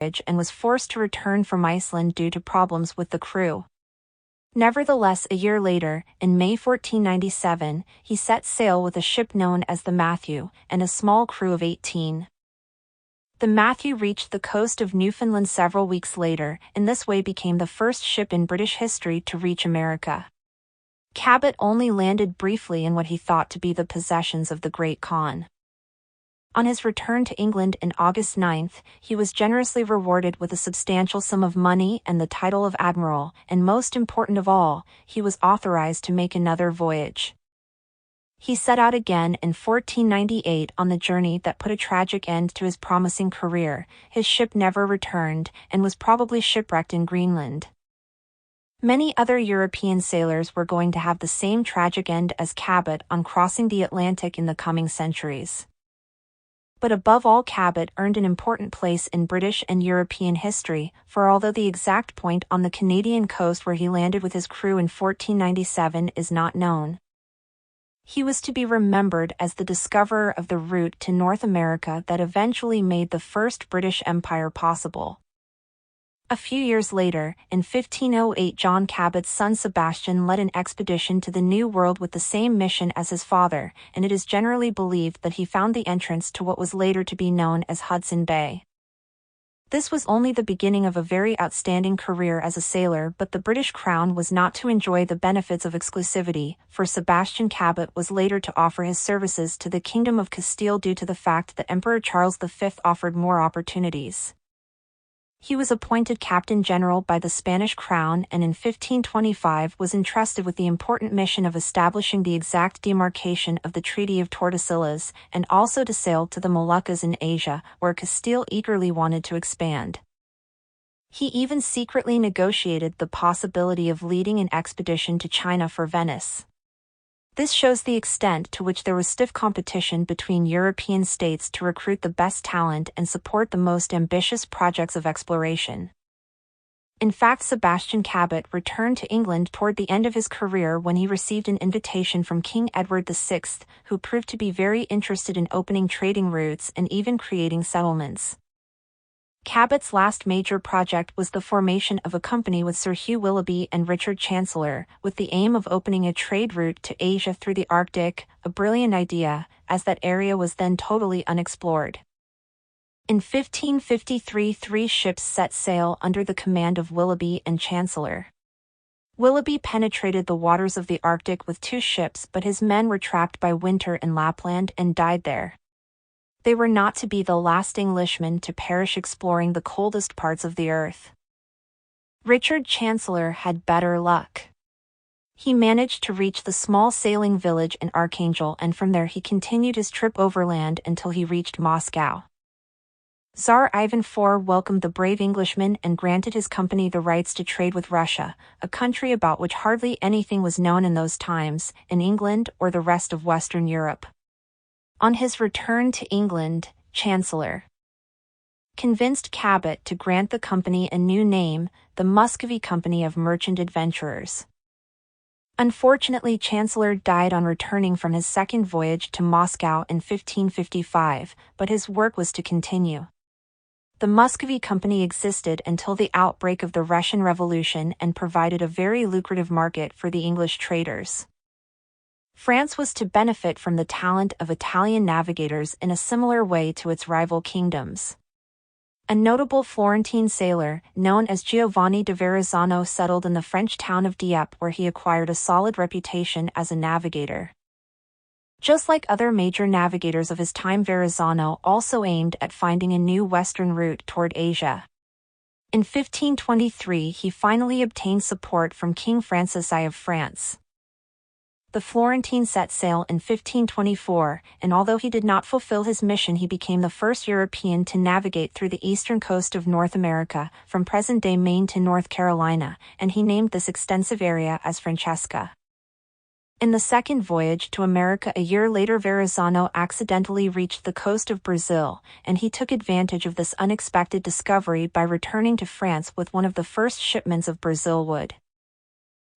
and was forced to return from Iceland due to problems with the crew. Nevertheless, a year later, in May 1497, he set sail with a ship known as the Matthew, and a small crew of 18. The Matthew reached the coast of Newfoundland several weeks later, and this way became the first ship in British history to reach America. Cabot only landed briefly in what he thought to be the possessions of the Great Khan. On his return to England in August 9, he was generously rewarded with a substantial sum of money and the title of admiral, and most important of all, he was authorized to make another voyage. He set out again in 1498 on the journey that put a tragic end to his promising career. His ship never returned, and was probably shipwrecked in Greenland. Many other European sailors were going to have the same tragic end as Cabot on crossing the Atlantic in the coming centuries. But above all, Cabot earned an important place in British and European history, for although the exact point on the Canadian coast where he landed with his crew in 1497 is not known, he was to be remembered as the discoverer of the route to North America that eventually made the first British Empire possible. A few years later, in 1508, John Cabot's son Sebastian led an expedition to the New World with the same mission as his father, and it is generally believed that he found the entrance to what was later to be known as Hudson Bay. This was only the beginning of a very outstanding career as a sailor, but the British Crown was not to enjoy the benefits of exclusivity, for Sebastian Cabot was later to offer his services to the Kingdom of Castile due to the fact that Emperor Charles V offered more opportunities. He was appointed Captain General by the Spanish Crown and in 1525 was entrusted with the important mission of establishing the exact demarcation of the Treaty of Tordesillas, and also to sail to the Moluccas in Asia, where Castile eagerly wanted to expand. He even secretly negotiated the possibility of leading an expedition to China for Venice. This shows the extent to which there was stiff competition between European states to recruit the best talent and support the most ambitious projects of exploration. In fact, Sebastian Cabot returned to England toward the end of his career when he received an invitation from King Edward VI, who proved to be very interested in opening trading routes and even creating settlements. Cabot's last major project was the formation of a company with Sir Hugh Willoughby and Richard Chancellor, with the aim of opening a trade route to Asia through the Arctic, a brilliant idea, as that area was then totally unexplored. In 1553, 3 ships set sail under the command of Willoughby and Chancellor. Willoughby penetrated the waters of the Arctic with 2 ships, but his men were trapped by winter in Lapland and died there. They were not to be the last Englishmen to perish exploring the coldest parts of the earth. Richard Chancellor had better luck. He managed to reach the small sailing village in Archangel, and from there he continued his trip overland until he reached Moscow. Tsar Ivan IV welcomed the brave Englishman and granted his company the rights to trade with Russia, a country about which hardly anything was known in those times, in England or the rest of Western Europe. On his return to England, Chancellor convinced Cabot to grant the company a new name, the Muscovy Company of Merchant Adventurers. Unfortunately, Chancellor died on returning from his second voyage to Moscow in 1555, but his work was to continue. The Muscovy Company existed until the outbreak of the Russian Revolution and provided a very lucrative market for the English traders. France was to benefit from the talent of Italian navigators in a similar way to its rival kingdoms. A notable Florentine sailor, known as Giovanni de Verrazzano, settled in the French town of Dieppe, where he acquired a solid reputation as a navigator. Just like other major navigators of his time, Verrazzano also aimed at finding a new western route toward Asia. In 1523, he finally obtained support from King Francis I of France. The Florentine set sail in 1524, and although he did not fulfill his mission, he became the first European to navigate through the eastern coast of North America, from present-day Maine to North Carolina, and he named this extensive area as Francesca. In the second voyage to America a year later, Verrazzano accidentally reached the coast of Brazil, and he took advantage of this unexpected discovery by returning to France with one of the first shipments of Brazil wood.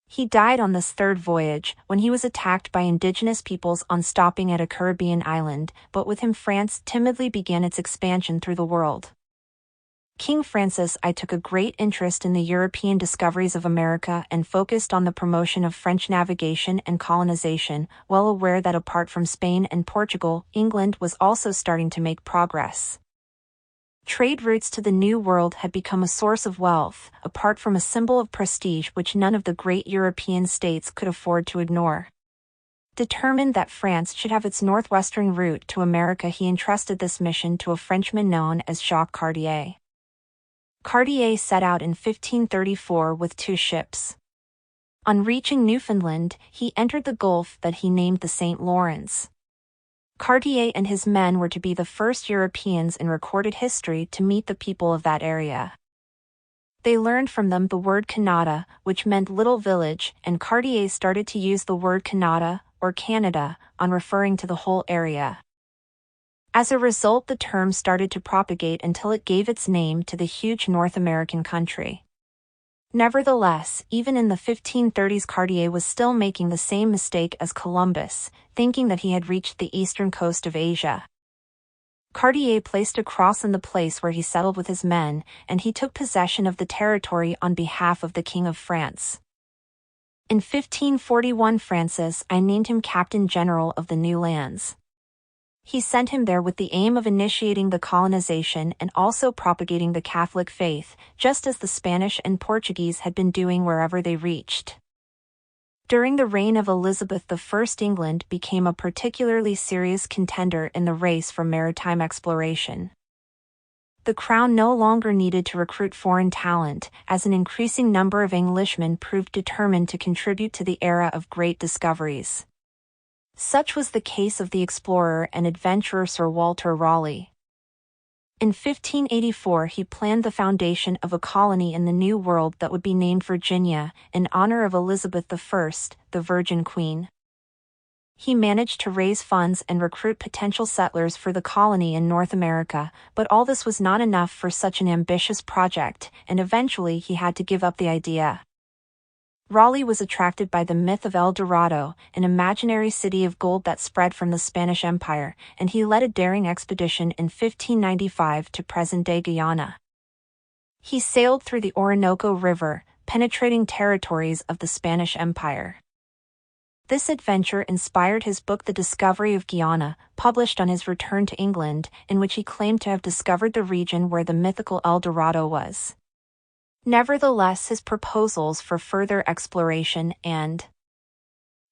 He died on this third voyage, when he was attacked by indigenous peoples on stopping at a Caribbean island, but with him France timidly began its expansion through the world. King Francis I took a great interest in the European discoveries of America and focused on the promotion of French navigation and colonization, well aware that apart from Spain and Portugal, England was also starting to make progress. Trade routes to the New World had become a source of wealth, apart from a symbol of prestige which none of the great European states could afford to ignore. Determined that France should have its northwestern route to America, he entrusted this mission to a Frenchman known as Jacques Cartier. Cartier set out in 1534 with 2 ships. On reaching Newfoundland, he entered the Gulf that he named the St. Lawrence. Cartier and his men were to be the first Europeans in recorded history to meet the people of that area. They learned from them the word Canada, which meant little village, and Cartier started to use the word Canada, or Canada, on referring to the whole area. As a result, the term started to propagate until it gave its name to the huge North American country. Nevertheless, even in the 1530s, Cartier was still making the same mistake as Columbus, thinking that he had reached the eastern coast of Asia. Cartier placed a cross in the place where he settled with his men, and he took possession of the territory on behalf of the King of France. In 1541, Francis I named him Captain General of the new lands. He sent him there with the aim of initiating the colonization and also propagating the Catholic faith, just as the Spanish and Portuguese had been doing wherever they reached. During the reign of Elizabeth I, England became a particularly serious contender in the race for maritime exploration. The Crown no longer needed to recruit foreign talent, as an increasing number of Englishmen proved determined to contribute to the era of great discoveries. Such was the case of the explorer and adventurer Sir Walter Raleigh. In 1584, he planned the foundation of a colony in the New World that would be named Virginia, in honor of Elizabeth I, the Virgin Queen. He managed to raise funds and recruit potential settlers for the colony in North America, but all this was not enough for such an ambitious project, and eventually he had to give up the idea. Raleigh was attracted by the myth of El Dorado, an imaginary city of gold that spread from the Spanish Empire, and he led a daring expedition in 1595 to present-day Guyana. He sailed through the Orinoco River, penetrating territories of the Spanish Empire. This adventure inspired his book The Discovery of Guyana, published on his return to England, in which he claimed to have discovered the region where the mythical El Dorado was. Nevertheless, his proposals for further exploration and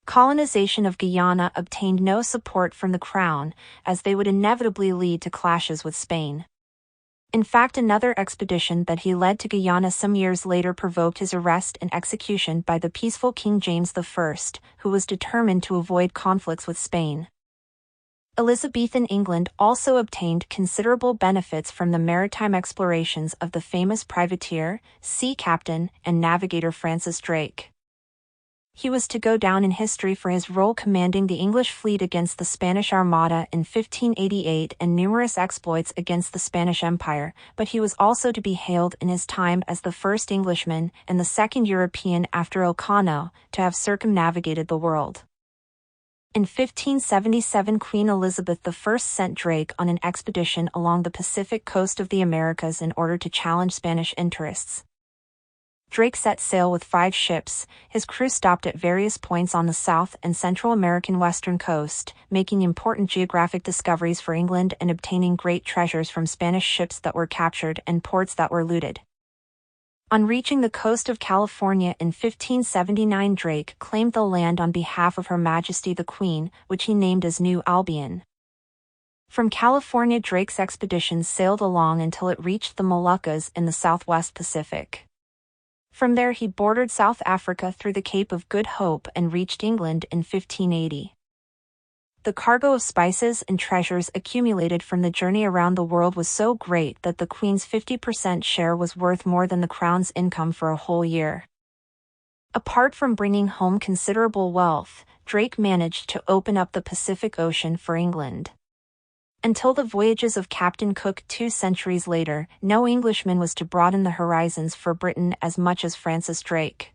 colonization of Guyana obtained no support from the Crown, as they would inevitably lead to clashes with Spain. In fact, another expedition that he led to Guyana some years later provoked his arrest and execution by the peaceful King James I, who was determined to avoid conflicts with Spain. Elizabethan England also obtained considerable benefits from the maritime explorations of the famous privateer, sea captain, and navigator Francis Drake. He was to go down in history for his role commanding the English fleet against the Spanish Armada in 1588 and numerous exploits against the Spanish Empire, but he was also to be hailed in his time as the first Englishman and the second European after Elcano to have circumnavigated the world. In 1577, Queen Elizabeth I sent Drake on an expedition along the Pacific coast of the Americas in order to challenge Spanish interests. Drake set sail with 5 ships. His crew stopped at various points on the South and Central American western coast, making important geographic discoveries for England and obtaining great treasures from Spanish ships that were captured and ports that were looted. On reaching the coast of California in 1579, Drake claimed the land on behalf of Her Majesty the Queen, which he named as New Albion. From California, Drake's expedition sailed along until it reached the Moluccas in the southwest Pacific. From there he bordered South Africa through the Cape of Good Hope and reached England in 1580. The cargo of spices and treasures accumulated from the journey around the world was so great that the Queen's 50% share was worth more than the Crown's income for a whole year. Apart from bringing home considerable wealth, Drake managed to open up the Pacific Ocean for England. Until the voyages of Captain Cook 2 centuries later, no Englishman was to broaden the horizons for Britain as much as Francis Drake.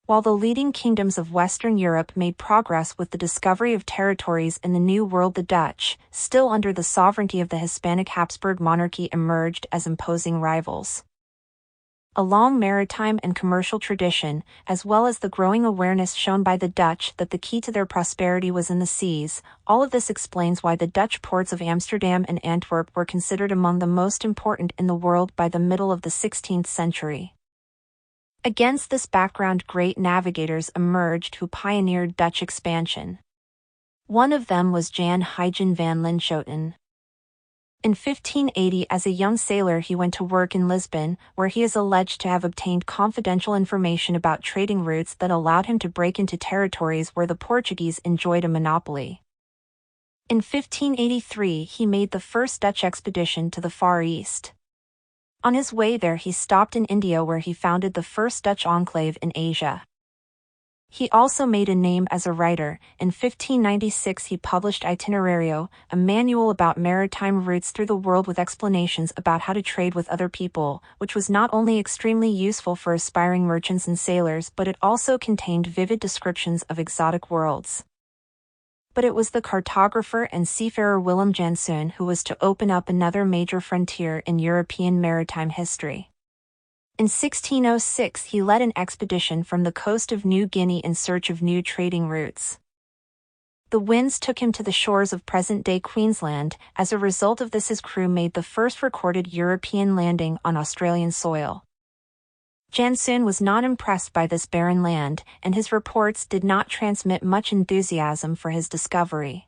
While the leading kingdoms of Western Europe made progress with the discovery of territories in the New World, the Dutch, still under the sovereignty of the Hispanic Habsburg monarchy, emerged as imposing rivals. A long maritime and commercial tradition, as well as the growing awareness shown by the Dutch that the key to their prosperity was in the seas, all of this explains why the Dutch ports of Amsterdam and Antwerp were considered among the most important in the world by the middle of the 16th century. Against this background, great navigators emerged who pioneered Dutch expansion. One of them was Jan Huygens van Linschoten. In 1580, as a young sailor, he went to work in Lisbon, where he is alleged to have obtained confidential information about trading routes that allowed him to break into territories where the Portuguese enjoyed a monopoly. In 1583, he made the first Dutch expedition to the Far East. On his way there, he stopped in India, where he founded the first Dutch enclave in Asia. He also made a name as a writer. In 1596, he published Itinerario, a manual about maritime routes through the world with explanations about how to trade with other people, which was not only extremely useful for aspiring merchants and sailors, but it also contained vivid descriptions of exotic worlds. But it was the cartographer and seafarer Willem Janszoon who was to open up another major frontier in European maritime history. In 1606, he led an expedition from the coast of New Guinea in search of new trading routes. The winds took him to the shores of present-day Queensland. As a result of this, his crew made the first recorded European landing on Australian soil. Janszoon was not impressed by this barren land, and his reports did not transmit much enthusiasm for his discovery.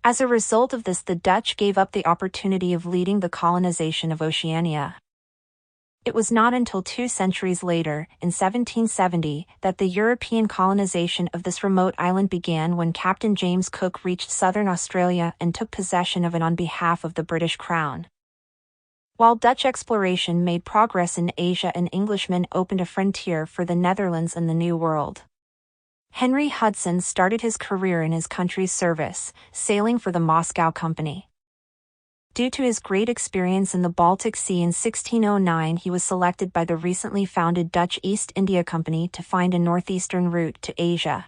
As a result of this, the Dutch gave up the opportunity of leading the colonization of Oceania. It was not until 2 centuries later, in 1770, that the European colonization of this remote island began, when Captain James Cook reached southern Australia and took possession of it on behalf of the British Crown. While Dutch exploration made progress in Asia, an Englishman opened a frontier for the Netherlands and the New World. Henry Hudson started his career in his country's service, sailing for the Moscow Company. Due to his great experience in the Baltic Sea in 1609, he was selected by the recently founded Dutch East India Company to find a northeastern route to Asia.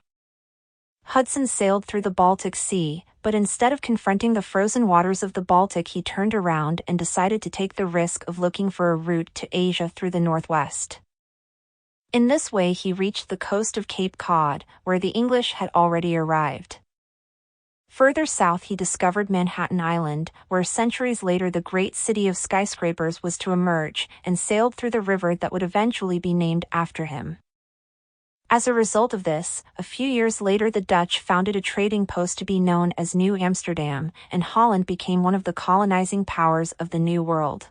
Hudson sailed through the Baltic Sea, but instead of confronting the frozen waters of the Baltic, he turned around and decided to take the risk of looking for a route to Asia through the northwest. In this way, he reached the coast of Cape Cod, where the English had already arrived. Further south, he discovered Manhattan Island, where centuries later the great city of skyscrapers was to emerge, and sailed through the river that would eventually be named after him. As a result of this, a few years later the Dutch founded a trading post to be known as New Amsterdam, and Holland became one of the colonizing powers of the New World.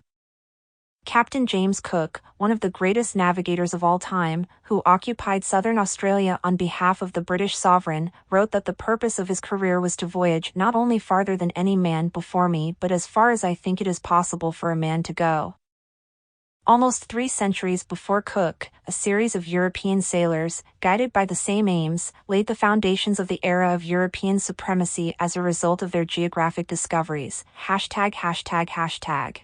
Captain James Cook, one of the greatest navigators of all time, who occupied southern Australia on behalf of the British sovereign, wrote that the purpose of his career was to voyage not only farther than any man before me, but as far as I think it is possible for a man to go. Almost 3 centuries before Cook, a series of European sailors, guided by the same aims, laid the foundations of the era of European supremacy as a result of their geographic discoveries. ####.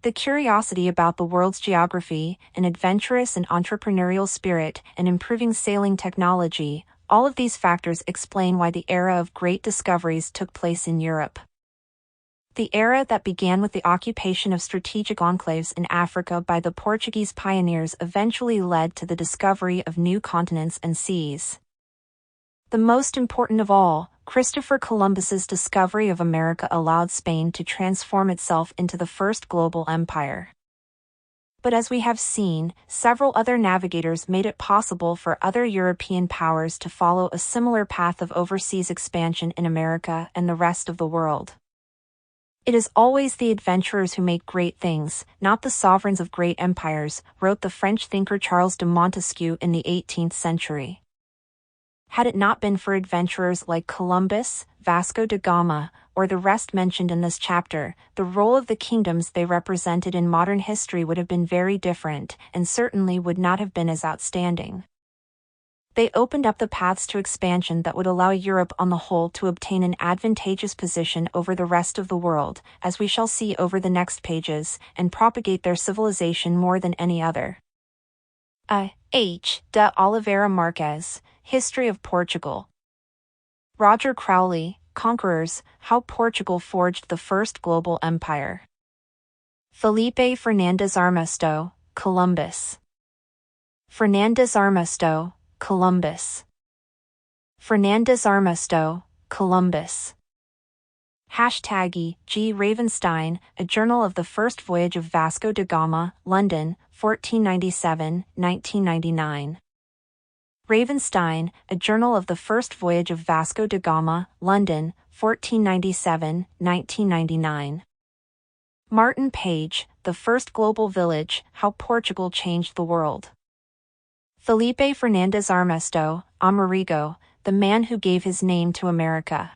The curiosity about the world's geography, an adventurous and entrepreneurial spirit, and improving sailing technology, all of these factors explain why the era of great discoveries took place in Europe. The era that began with the occupation of strategic enclaves in Africa by the Portuguese pioneers eventually led to the discovery of new continents and seas. The most important of all, Christopher Columbus's discovery of America allowed Spain to transform itself into the first global empire. But as we have seen, several other navigators made it possible for other European powers to follow a similar path of overseas expansion in America and the rest of the world. It is always the adventurers who make great things, not the sovereigns of great empires, wrote the French thinker Charles de Montesquieu in the 18th century. Had it not been for adventurers like Columbus, Vasco da Gama, or the rest mentioned in this chapter, the role of the kingdoms they represented in modern history would have been very different, and certainly would not have been as outstanding. They opened up the paths to expansion that would allow Europe on the whole to obtain an advantageous position over the rest of the world, as we shall see over the next pages, and propagate their civilization more than any other. H. de Oliveira Marques, History of Portugal. Roger Crowley, Conquerors, How Portugal Forged the First Global Empire. Felipe Fernandez Armesto, Columbus. Fernandez Armesto, Columbus. Fernandez Armesto, Columbus. Hashtag G. Ravenstein, A Journal of the First Voyage of Vasco da Gama, London, 1497-1999. Ravenstein, A Journal of the First Voyage of Vasco da Gama, London, 1497-1999. Martin Page, The First Global Village, How Portugal Changed the World. Felipe Fernandez Armesto, Amerigo, The Man Who Gave His Name to America.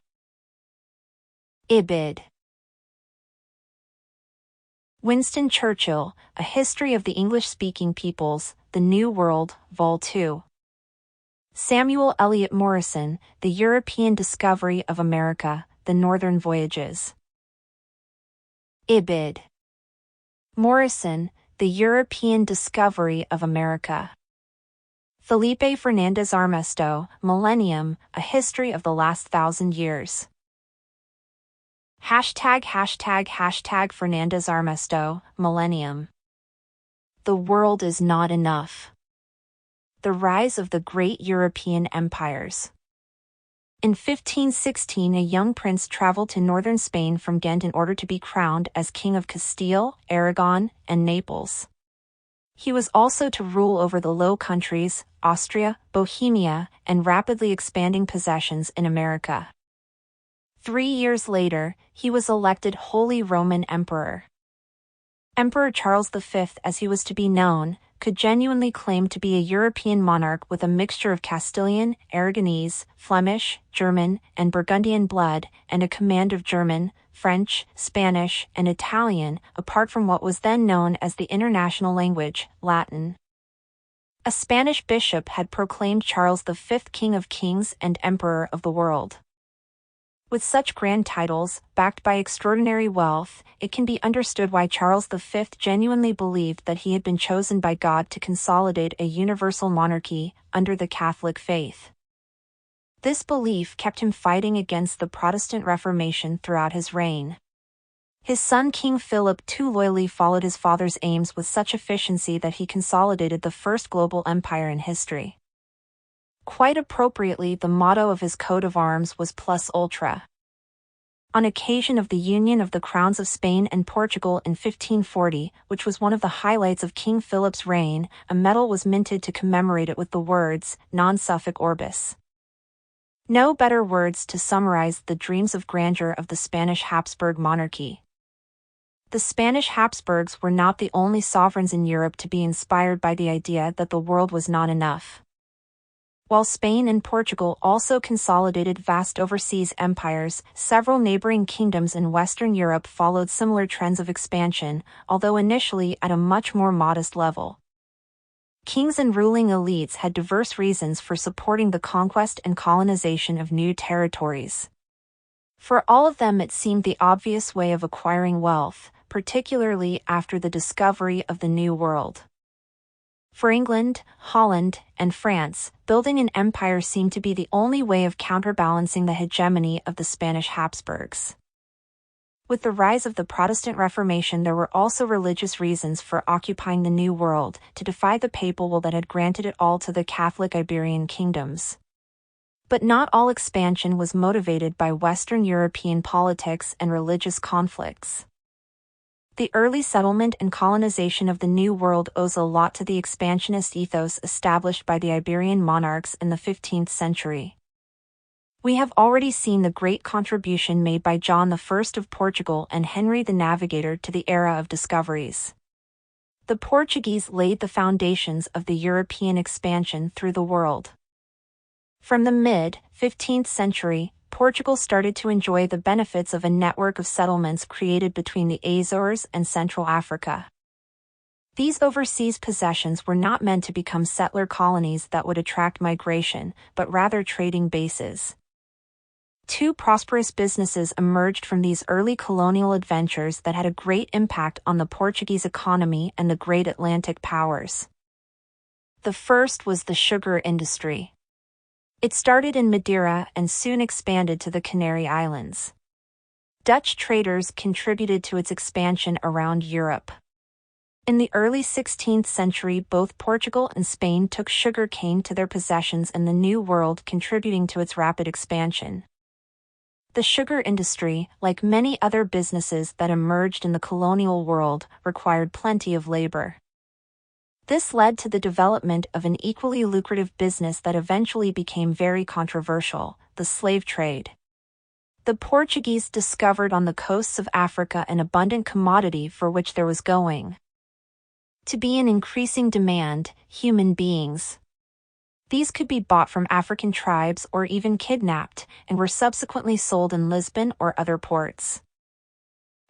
Ibid. Winston Churchill, A History of the English-Speaking Peoples, The New World, Vol. 2. Samuel Eliot Morison, The European Discovery of America, The Northern Voyages. Ibid. Morison, The European Discovery of America. Felipe Fernandez Armesto, Millennium, A History of the Last 1,000 Years. Hashtag Fernandez Armesto, Millennium. The world is not enough. The rise of the great European empires. In 1516, a young prince traveled to northern Spain from Ghent in order to be crowned as King of Castile, Aragon, and Naples. He was also to rule over the Low Countries, Austria, Bohemia, and rapidly expanding possessions in America. 3 years later, he was elected Holy Roman Emperor. Emperor Charles V, as he was to be known, could genuinely claim to be a European monarch with a mixture of Castilian, Aragonese, Flemish, German, and Burgundian blood, and a command of German, French, Spanish, and Italian, apart from what was then known as the international language, Latin. A Spanish bishop had proclaimed Charles V King of Kings and Emperor of the world. With such grand titles, backed by extraordinary wealth, it can be understood why Charles V genuinely believed that he had been chosen by God to consolidate a universal monarchy under the Catholic faith. This belief kept him fighting against the Protestant Reformation throughout his reign. His son King Philip too loyally followed his father's aims with such efficiency that he consolidated the first global empire in history. Quite appropriately, the motto of his coat of arms was Plus Ultra. On occasion of the union of the crowns of Spain and Portugal in 1540, which was one of the highlights of King Philip's reign, a medal was minted to commemorate it with the words, Non suffic orbis. No better words to summarize the dreams of grandeur of the Spanish Habsburg monarchy. The Spanish Habsburgs were not the only sovereigns in Europe to be inspired by the idea that the world was not enough. While Spain and Portugal also consolidated vast overseas empires, several neighboring kingdoms in Western Europe followed similar trends of expansion, although initially at a much more modest level. Kings and ruling elites had diverse reasons for supporting the conquest and colonization of new territories. For all of them, it seemed the obvious way of acquiring wealth, particularly after the discovery of the New World. For England, Holland, and France, building an empire seemed to be the only way of counterbalancing the hegemony of the Spanish Habsburgs. With the rise of the Protestant Reformation, there were also religious reasons for occupying the New World, to defy the papal will that had granted it all to the Catholic Iberian kingdoms. But not all expansion was motivated by Western European politics and religious conflicts. The early settlement and colonization of the New World owes a lot to the expansionist ethos established by the Iberian monarchs in the 15th century. We have already seen the great contribution made by John I of Portugal and Henry the Navigator to the era of discoveries. The Portuguese laid the foundations of the European expansion through the world. From the mid-15th century, Portugal started to enjoy the benefits of a network of settlements created between the Azores and Central Africa. These overseas possessions were not meant to become settler colonies that would attract migration, but rather trading bases. Two prosperous businesses emerged from these early colonial adventures that had a great impact on the Portuguese economy and the great Atlantic powers. The first was the sugar industry. It started in Madeira and soon expanded to the Canary Islands. Dutch traders contributed to its expansion around Europe. In the early 16th century, both Portugal and Spain took sugar cane to their possessions in the New World, contributing to its rapid expansion. The sugar industry, like many other businesses that emerged in the colonial world, required plenty of labor. This led to the development of an equally lucrative business that eventually became very controversial: the slave trade. The Portuguese discovered on the coasts of Africa an abundant commodity for which there was going to be an increasing demand: human beings. These could be bought from African tribes or even kidnapped, and were subsequently sold in Lisbon or other ports.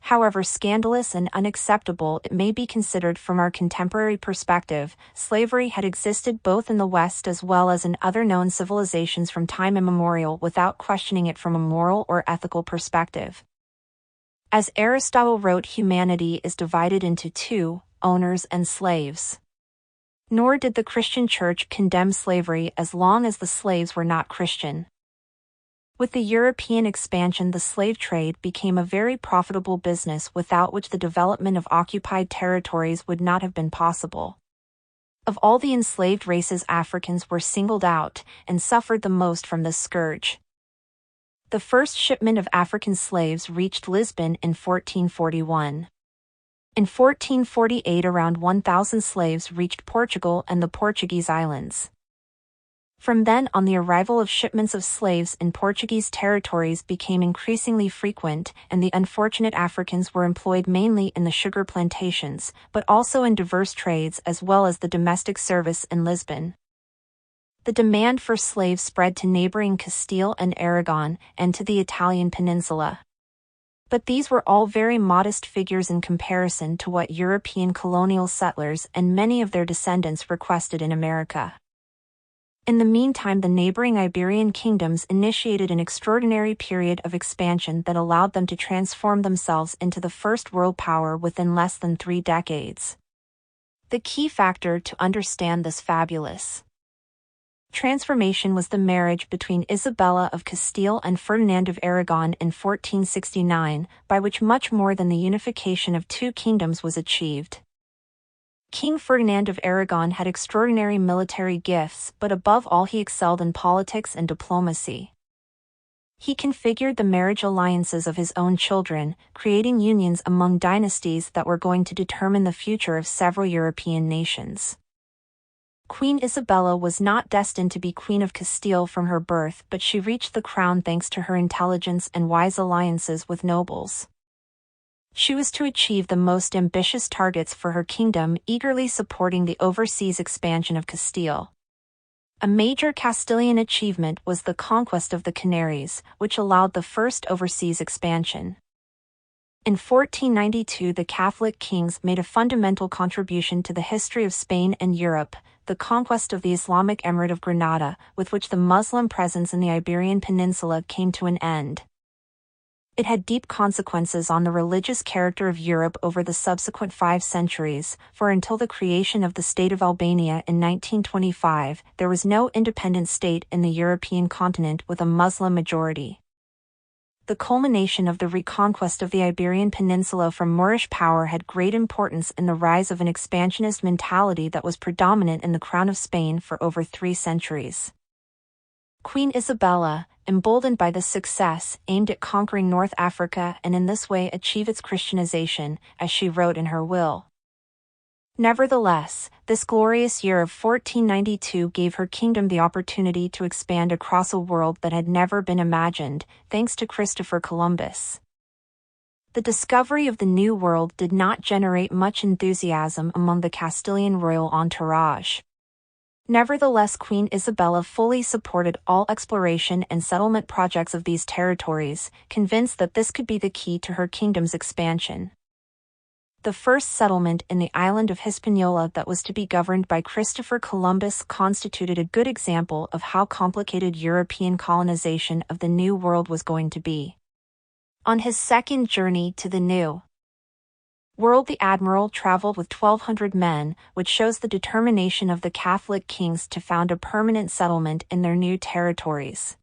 However scandalous and unacceptable it may be considered from our contemporary perspective, slavery had existed both in the West as well as in other known civilizations from time immemorial without questioning it from a moral or ethical perspective. As Aristotle wrote, humanity is divided into two, owners and slaves. Nor did the Christian Church condemn slavery as long as the slaves were not Christian. With the European expansion, the slave trade became a very profitable business without which the development of occupied territories would not have been possible. Of all the enslaved races, Africans were singled out and suffered the most from this scourge. The first shipment of African slaves reached Lisbon in 1441. In 1448, around 1,000 slaves reached Portugal and the Portuguese islands. From then on, the arrival of shipments of slaves in Portuguese territories became increasingly frequent, and the unfortunate Africans were employed mainly in the sugar plantations, but also in diverse trades as well as the domestic service in Lisbon. The demand for slaves spread to neighboring Castile and Aragon, and to the Italian peninsula. But these were all very modest figures in comparison to what European colonial settlers and many of their descendants requested in America. In the meantime, the neighboring Iberian kingdoms initiated an extraordinary period of expansion that allowed them to transform themselves into the first world power within less than 3 decades. The key factor to understand this fabulous transformation was the marriage between Isabella of Castile and Ferdinand of Aragon in 1469, by which much more than the unification of 2 kingdoms was achieved. King Ferdinand of Aragon had extraordinary military gifts, but above all he excelled in politics and diplomacy. He configured the marriage alliances of his own children, creating unions among dynasties that were going to determine the future of several European nations. Queen Isabella was not destined to be Queen of Castile from her birth, but she reached the crown thanks to her intelligence and wise alliances with nobles. She was to achieve the most ambitious targets for her kingdom, eagerly supporting the overseas expansion of Castile. A major Castilian achievement was the conquest of the Canaries, which allowed the first overseas expansion. In 1492, the Catholic kings made a fundamental contribution to the history of Spain and Europe: the conquest of the Islamic Emirate of Granada, with which the Muslim presence in the Iberian Peninsula came to an end. It had deep consequences on the religious character of Europe over the subsequent 5 centuries, for until the creation of the state of Albania in 1925, there was no independent state in the European continent with a Muslim majority. The culmination of the reconquest of the Iberian Peninsula from Moorish power had great importance in the rise of an expansionist mentality that was predominant in the crown of Spain for over 3 centuries. Queen Isabella, emboldened by this success, aimed at conquering North Africa and in this way achieve its Christianization, as she wrote in her will. Nevertheless, this glorious year of 1492 gave her kingdom the opportunity to expand across a world that had never been imagined, thanks to Christopher Columbus. The discovery of the New World did not generate much enthusiasm among the Castilian royal entourage. Nevertheless, Queen Isabella fully supported all exploration and settlement projects of these territories, convinced that this could be the key to her kingdom's expansion. The first settlement in the island of Hispaniola that was to be governed by Christopher Columbus constituted a good example of how complicated European colonization of the New World was going to be. On his second journey to the New world. The admiral traveled with 1,200 men, which shows the determination of the Catholic kings to found a permanent settlement in their new territories.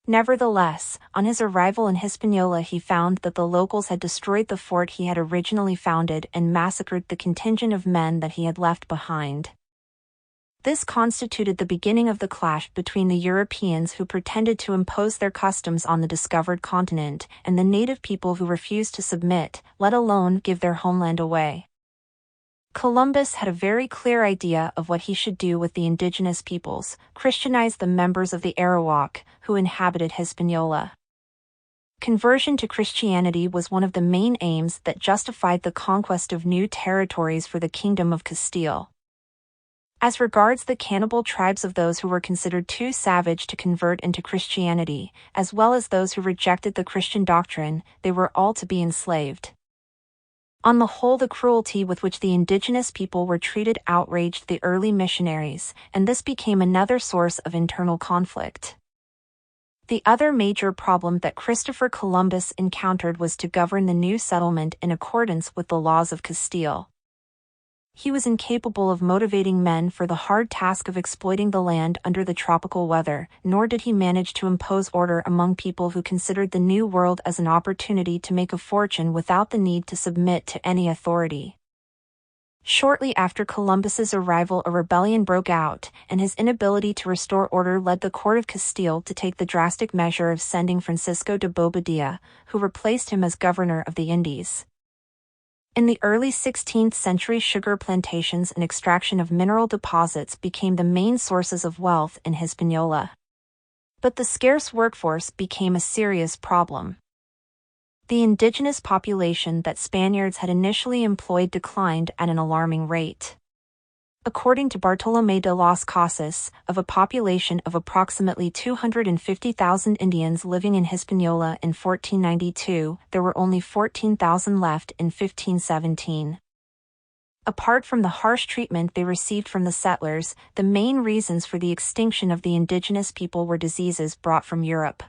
Nevertheless, on his arrival in Hispaniola he found that the locals had destroyed the fort he had originally founded and massacred the contingent of men that he had left behind. This constituted the beginning of the clash between the Europeans who pretended to impose their customs on the discovered continent and the native people who refused to submit, let alone give their homeland away. Columbus had a very clear idea of what he should do with the indigenous peoples: Christianize the members of the Arawak, who inhabited Hispaniola. Conversion to Christianity was one of the main aims that justified the conquest of new territories for the Kingdom of Castile. As regards the cannibal tribes of those who were considered too savage to convert into Christianity, as well as those who rejected the Christian doctrine, they were all to be enslaved. On the whole, the cruelty with which the indigenous people were treated outraged the early missionaries, and this became another source of internal conflict. The other major problem that Christopher Columbus encountered was to govern the new settlement in accordance with the laws of Castile. He was incapable of motivating men for the hard task of exploiting the land under the tropical weather, nor did he manage to impose order among people who considered the New World as an opportunity to make a fortune without the need to submit to any authority. Shortly after Columbus's arrival, a rebellion broke out, and his inability to restore order led the court of Castile to take the drastic measure of sending Francisco de Bobadilla, who replaced him as governor of the Indies. In the early 16th century, sugar plantations and extraction of mineral deposits became the main sources of wealth in Hispaniola. But the scarce workforce became a serious problem. The indigenous population that Spaniards had initially employed declined at an alarming rate. According to Bartolomé de las Casas, of a population of approximately 250,000 Indians living in Hispaniola in 1492, there were only 14,000 left in 1517. Apart from the harsh treatment they received from the settlers, the main reasons for the extinction of the indigenous people were diseases brought from Europe.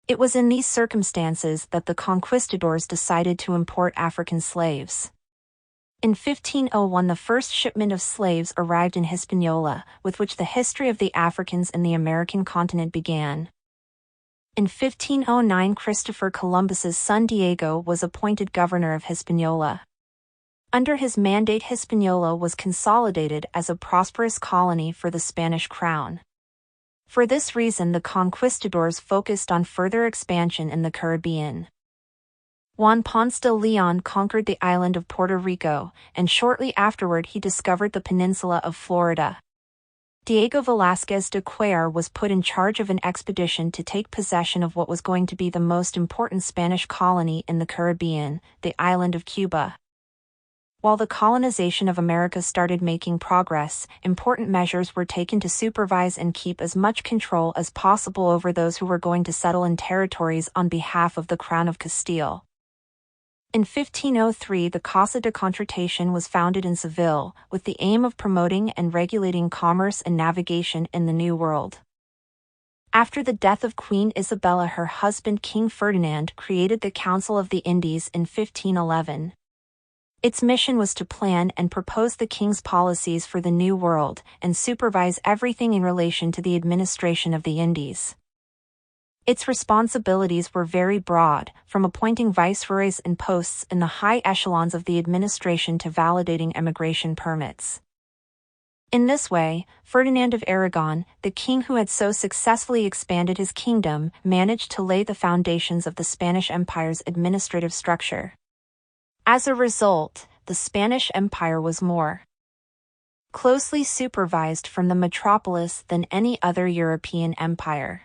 It was in these circumstances that the conquistadors decided to import African slaves. In 1501 the first shipment of slaves arrived in Hispaniola, with which the history of the Africans in the American continent began. In 1509 Christopher Columbus's son Diego was appointed governor of Hispaniola. Under his mandate Hispaniola was consolidated as a prosperous colony for the Spanish crown. For this reason the conquistadors focused on further expansion in the Caribbean. Juan Ponce de Leon conquered the island of Puerto Rico, and shortly afterward he discovered the peninsula of Florida. Diego Velázquez de Cuellar was put in charge of an expedition to take possession of what was going to be the most important Spanish colony in the Caribbean, the island of Cuba. While the colonization of America started making progress, important measures were taken to supervise and keep as much control as possible over those who were going to settle in territories on behalf of the Crown of Castile. In 1503 the Casa de Contratación was founded in Seville, with the aim of promoting and regulating commerce and navigation in the New World. After the death of Queen Isabella, her husband King Ferdinand created the Council of the Indies in 1511. Its mission was to plan and propose the king's policies for the New World, and supervise everything in relation to the administration of the Indies. Its responsibilities were very broad, from appointing viceroys and posts in the high echelons of the administration to validating emigration permits. In this way, Ferdinand of Aragon, the king who had so successfully expanded his kingdom, managed to lay the foundations of the Spanish Empire's administrative structure. As a result, the Spanish Empire was more closely supervised from the metropolis than any other European empire.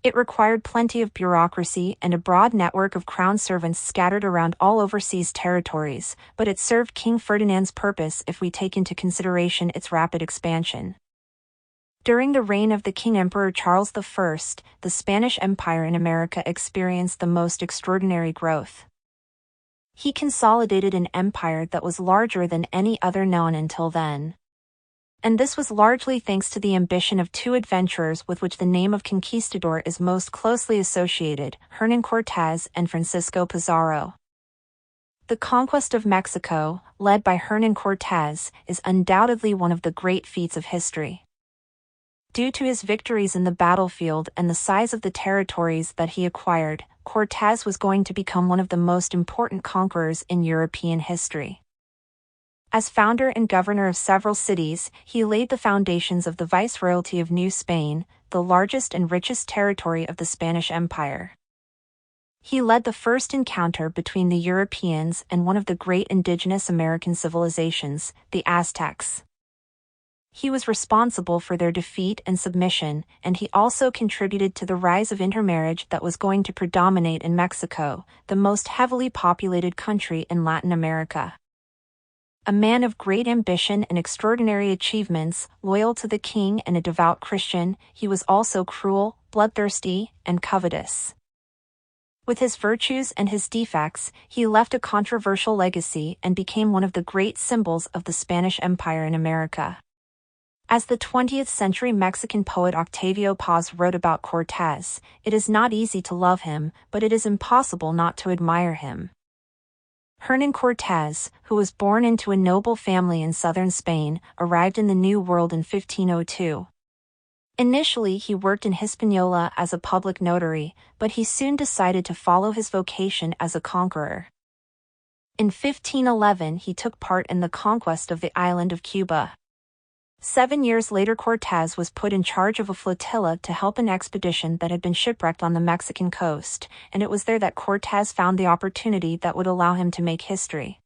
It required plenty of bureaucracy and a broad network of crown servants scattered around all overseas territories, but it served King Ferdinand's purpose if we take into consideration its rapid expansion. During the reign of the King Emperor Charles I, the Spanish Empire in America experienced the most extraordinary growth. He consolidated an empire that was larger than any other known until then. And this was largely thanks to the ambition of two adventurers with which the name of conquistador is most closely associated, Hernán Cortés and Francisco Pizarro. The conquest of Mexico, led by Hernán Cortés, is undoubtedly one of the great feats of history. Due to his victories in the battlefield and the size of the territories that he acquired, Cortés was going to become one of the most important conquerors in European history. As founder and governor of several cities, he laid the foundations of the Viceroyalty of New Spain, the largest and richest territory of the Spanish Empire. He led the first encounter between the Europeans and one of the great indigenous American civilizations, the Aztecs. He was responsible for their defeat and submission, and he also contributed to the rise of intermarriage that was going to predominate in Mexico, the most heavily populated country in Latin America. A man of great ambition and extraordinary achievements, loyal to the king and a devout Christian, he was also cruel, bloodthirsty, and covetous. With his virtues and his defects, he left a controversial legacy and became one of the great symbols of the Spanish Empire in America. As the 20th century Mexican poet Octavio Paz wrote about Cortés, it is not easy to love him, but it is impossible not to admire him. Hernán Cortés, who was born into a noble family in southern Spain, arrived in the New World in 1502. Initially he worked in Hispaniola as a public notary, but he soon decided to follow his vocation as a conqueror. In 1511 he took part in the conquest of the island of Cuba. 7 years later Cortés was put in charge of a flotilla to help an expedition that had been shipwrecked on the Mexican coast, and it was there that Cortés found the opportunity that would allow him to make history.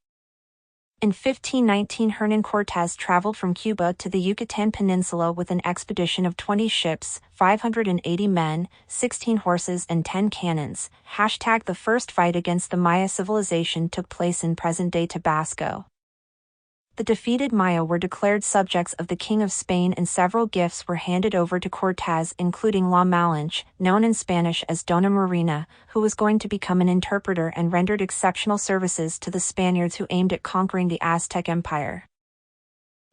In 1519 Hernán Cortés traveled from Cuba to the Yucatan Peninsula with an expedition of 20 ships, 580 men, 16 horses and 10 cannons. The first fight against the Maya civilization took place in present-day Tabasco. The defeated Maya were declared subjects of the King of Spain and several gifts were handed over to Cortés, including La Malinche, known in Spanish as Dona Marina, who was going to become an interpreter and rendered exceptional services to the Spaniards who aimed at conquering the Aztec Empire.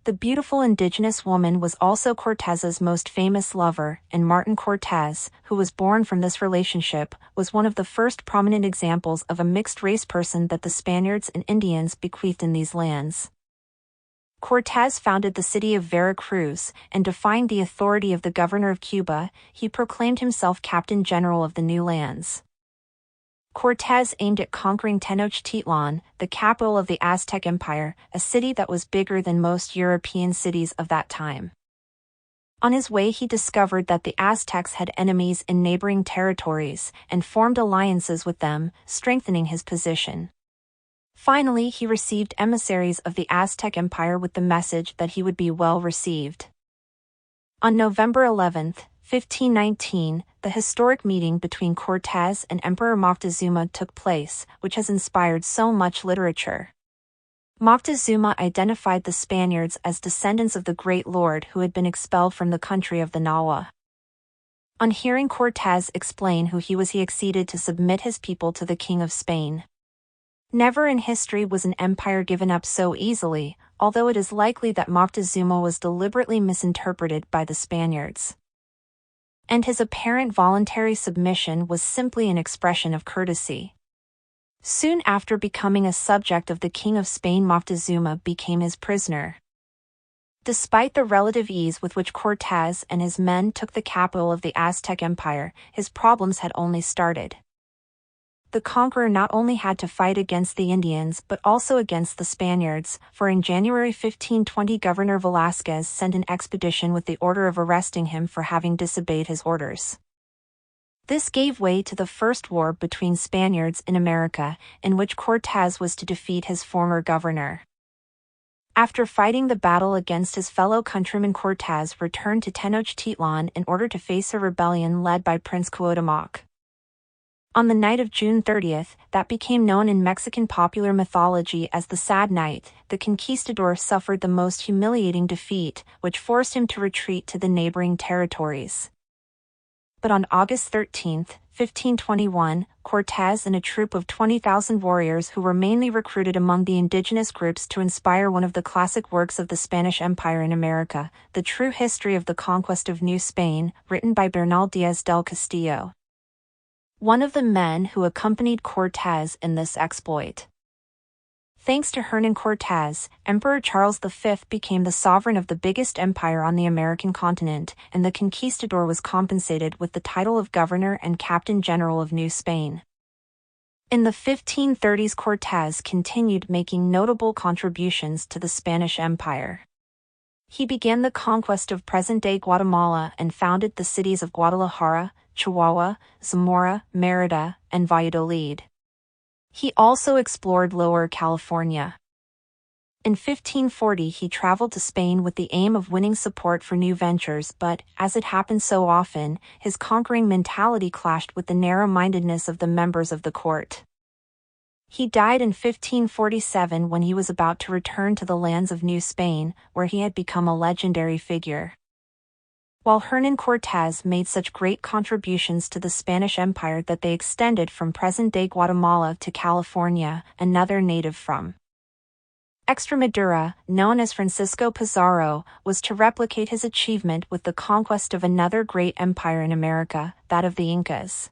The beautiful indigenous woman was also Cortés's most famous lover, and Martin Cortés, who was born from this relationship, was one of the first prominent examples of a mixed-race person that the Spaniards and Indians bequeathed in these lands. Cortés founded the city of Veracruz, and defying the authority of the governor of Cuba, he proclaimed himself Captain General of the new lands. Cortés aimed at conquering Tenochtitlan, the capital of the Aztec Empire, a city that was bigger than most European cities of that time. On his way he discovered that the Aztecs had enemies in neighboring territories, and formed alliances with them, strengthening his position. Finally he received emissaries of the Aztec Empire with the message that he would be well received. On November 11, 1519, the historic meeting between Cortés and Emperor Moctezuma took place, which has inspired so much literature. Moctezuma identified the Spaniards as descendants of the Great Lord who had been expelled from the country of the Nahua. On hearing Cortés explain who he was, he acceded to submit his people to the King of Spain. Never in history was an empire given up so easily, although it is likely that Moctezuma was deliberately misinterpreted by the Spaniards. And his apparent voluntary submission was simply an expression of courtesy. Soon after becoming a subject of the King of Spain, Moctezuma became his prisoner. Despite the relative ease with which Cortés and his men took the capital of the Aztec Empire, his problems had only started. The conqueror not only had to fight against the Indians but also against the Spaniards, for in January 1520 Governor Velázquez sent an expedition with the order of arresting him for having disobeyed his orders. This gave way to the first war between Spaniards in America, in which Cortés was to defeat his former governor. After fighting the battle against his fellow countryman, Cortés returned to Tenochtitlan in order to face a rebellion led by Prince Cuauhtémoc. On the night of June 30th, that became known in Mexican popular mythology as the Sad Night, the conquistador suffered the most humiliating defeat, which forced him to retreat to the neighboring territories. But on August 13, 1521, Cortés and a troop of 20,000 warriors who were mainly recruited among the indigenous groups to inspire one of the classic works of the Spanish Empire in America, The True History of the Conquest of New Spain, written by Bernal Díaz del Castillo. One of the men who accompanied Cortés in this exploit. Thanks to Hernan Cortés, Emperor Charles V became the sovereign of the biggest empire on the American continent, and the conquistador was compensated with the title of Governor and Captain General of New Spain. In the 1530s, Cortés continued making notable contributions to the Spanish Empire. He began the conquest of present-day Guatemala and founded the cities of Guadalajara, Chihuahua, Zamora, Mérida, and Valladolid. He also explored Lower California. In 1540 he traveled to Spain with the aim of winning support for new ventures, but, as it happened so often, his conquering mentality clashed with the narrow-mindedness of the members of the court. He died in 1547 when he was about to return to the lands of New Spain, where he had become a legendary figure. While Hernan Cortés made such great contributions to the Spanish Empire that they extended from present-day Guatemala to California, another native from Extremadura, known as Francisco Pizarro, was to replicate his achievement with the conquest of another great empire in America, that of the Incas.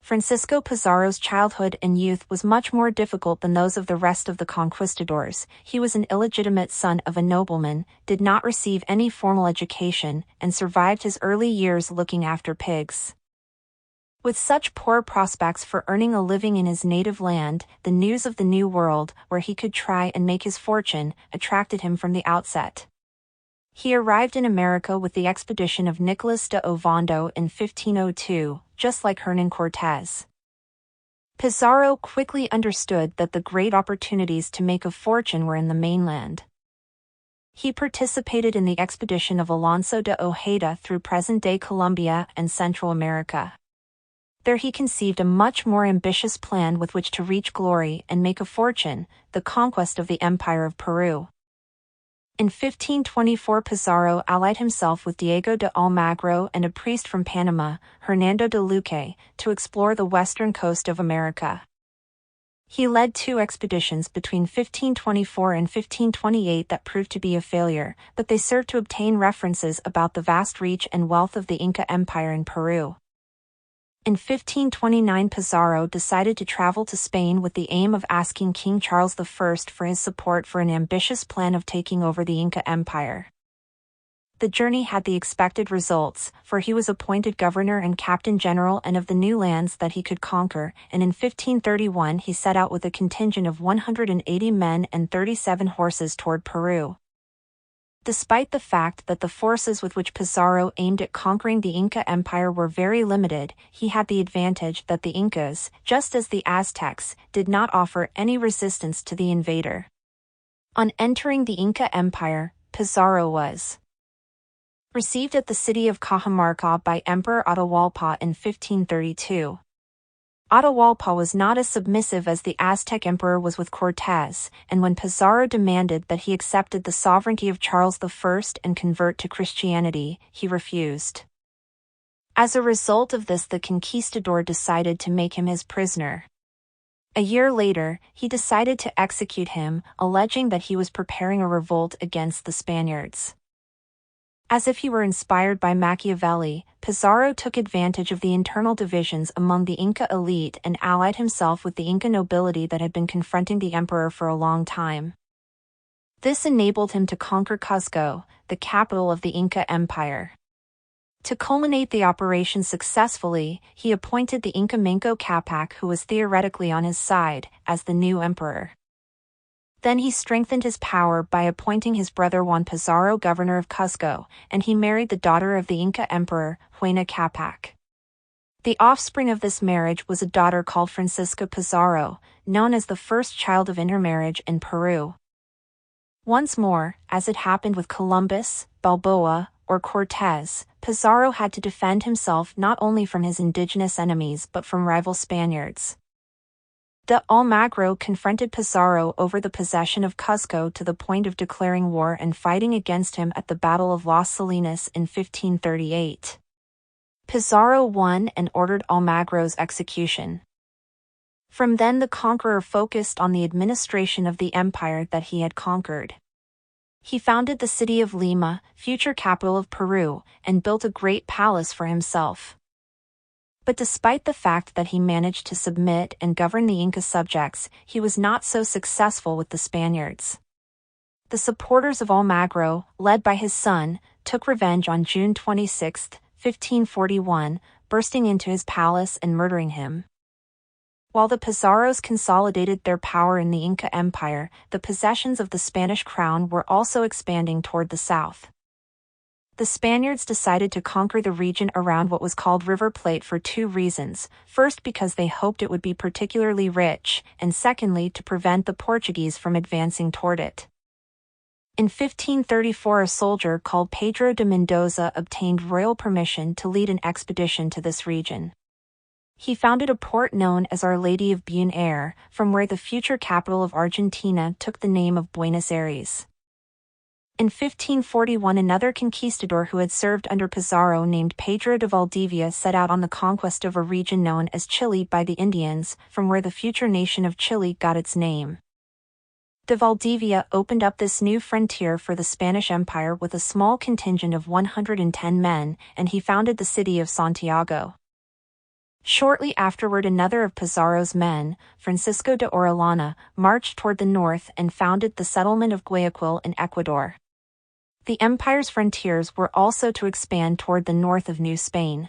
Francisco Pizarro's childhood and youth was much more difficult than those of the rest of the conquistadors. He was an illegitimate son of a nobleman, did not receive any formal education, and survived his early years looking after pigs. With such poor prospects for earning a living in his native land, the news of the New World, where he could try and make his fortune, attracted him from the outset. He arrived in America with the expedition of Nicolas de Ovando in 1502, just like Hernan Cortés. Pizarro quickly understood that the great opportunities to make a fortune were in the mainland. He participated in the expedition of Alonso de Ojeda through present-day Colombia and Central America. There he conceived a much more ambitious plan with which to reach glory and make a fortune, the conquest of the Empire of Peru. In 1524 Pizarro allied himself with Diego de Almagro and a priest from Panama, Hernando de Luque, to explore the western coast of America. He led two expeditions between 1524 and 1528 that proved to be a failure, but they served to obtain references about the vast reach and wealth of the Inca Empire in Peru. In 1529 Pizarro decided to travel to Spain with the aim of asking King Charles I for his support for an ambitious plan of taking over the Inca Empire. The journey had the expected results, for he was appointed governor and captain general and of the new lands that he could conquer, and in 1531 he set out with a contingent of 180 men and 37 horses toward Peru. Despite the fact that the forces with which Pizarro aimed at conquering the Inca Empire were very limited, he had the advantage that the Incas, just as the Aztecs, did not offer any resistance to the invader. On entering the Inca Empire, Pizarro was received at the city of Cajamarca by Emperor Atahualpa in 1532. Atahualpa was not as submissive as the Aztec emperor was with Cortés, and when Pizarro demanded that he accepted the sovereignty of Charles I and convert to Christianity, he refused. As a result of this, the conquistador decided to make him his prisoner. A year later, he decided to execute him, alleging that he was preparing a revolt against the Spaniards. As if he were inspired by Machiavelli, Pizarro took advantage of the internal divisions among the Inca elite and allied himself with the Inca nobility that had been confronting the emperor for a long time. This enabled him to conquer Cuzco, the capital of the Inca Empire. To culminate the operation successfully, he appointed the Inca Manco Capac, who was theoretically on his side, as the new emperor. Then he strengthened his power by appointing his brother Juan Pizarro governor of Cuzco, and he married the daughter of the Inca emperor, Huayna Capac. The offspring of this marriage was a daughter called Francisca Pizarro, known as the first child of intermarriage in Peru. Once more, as it happened with Columbus, Balboa, or Cortés, Pizarro had to defend himself not only from his indigenous enemies but from rival Spaniards. De Almagro confronted Pizarro over the possession of Cuzco to the point of declaring war and fighting against him at the Battle of Las Salinas in 1538. Pizarro won and ordered Almagro's execution. From then the conqueror focused on the administration of the empire that he had conquered. He founded the city of Lima, future capital of Peru, and built a great palace for himself. But despite the fact that he managed to submit and govern the Inca subjects, he was not so successful with the Spaniards. The supporters of Almagro, led by his son, took revenge on June 26, 1541, bursting into his palace and murdering him. While the Pizarros consolidated their power in the Inca Empire, the possessions of the Spanish crown were also expanding toward the south. The Spaniards decided to conquer the region around what was called River Plate for two reasons: first, because they hoped it would be particularly rich, and secondly, to prevent the Portuguese from advancing toward it. In 1534, a soldier called Pedro de Mendoza obtained royal permission to lead an expedition to this region. He founded a port known as Our Lady of Buenos Aires, from where the future capital of Argentina took the name of Buenos Aires. In 1541, another conquistador who had served under Pizarro named Pedro de Valdivia set out on the conquest of a region known as Chile by the Indians, from where the future nation of Chile got its name. De Valdivia opened up this new frontier for the Spanish Empire with a small contingent of 110 men, and he founded the city of Santiago. Shortly afterward, another of Pizarro's men, Francisco de Orellana, marched toward the north and founded the settlement of Guayaquil in Ecuador. The empire's frontiers were also to expand toward the north of New Spain.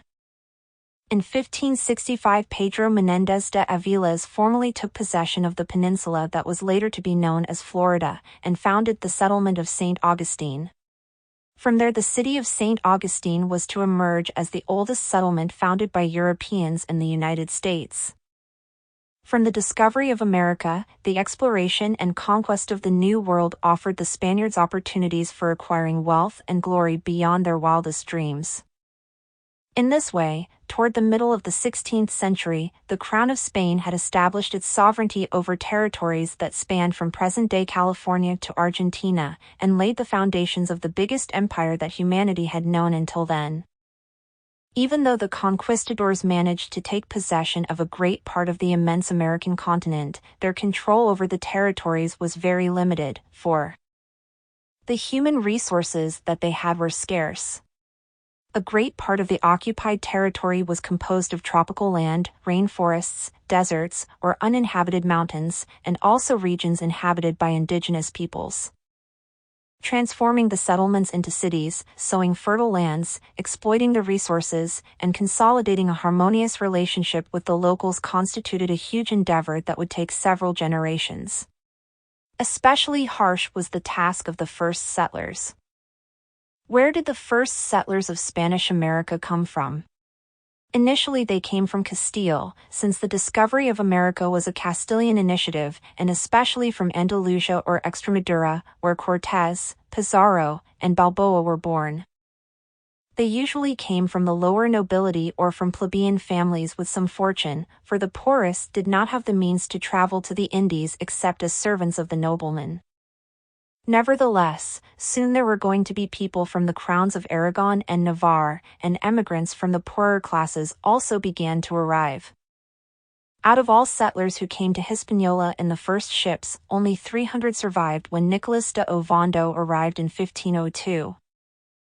In 1565, Pedro Menéndez de Aviles formally took possession of the peninsula that was later to be known as Florida, and founded the settlement of St. Augustine. From there, the city of St. Augustine was to emerge as the oldest settlement founded by Europeans in the United States. From the discovery of America, the exploration and conquest of the New World offered the Spaniards opportunities for acquiring wealth and glory beyond their wildest dreams. In this way, toward the middle of the 16th century, the Crown of Spain had established its sovereignty over territories that spanned from present-day California to Argentina, and laid the foundations of the biggest empire that humanity had known until then. Even though the conquistadors managed to take possession of a great part of the immense American continent, their control over the territories was very limited, for the human resources that they had were scarce. A great part of the occupied territory was composed of tropical land, rainforests, deserts, or uninhabited mountains, and also regions inhabited by indigenous peoples. Transforming the settlements into cities, sowing fertile lands, exploiting the resources, and consolidating a harmonious relationship with the locals constituted a huge endeavor that would take several generations. Especially harsh was the task of the first settlers. Where did the first settlers of Spanish America come from? Initially, they came from Castile, since the discovery of America was a Castilian initiative, and especially from Andalusia or Extremadura, where Cortés, Pizarro, and Balboa were born. They usually came from the lower nobility or from plebeian families with some fortune, for the poorest did not have the means to travel to the Indies except as servants of the noblemen. Nevertheless, soon there were going to be people from the crowns of Aragon and Navarre, and emigrants from the poorer classes also began to arrive. Out of all settlers who came to Hispaniola in the first ships, only 300 survived when Nicolas de Ovando arrived in 1502.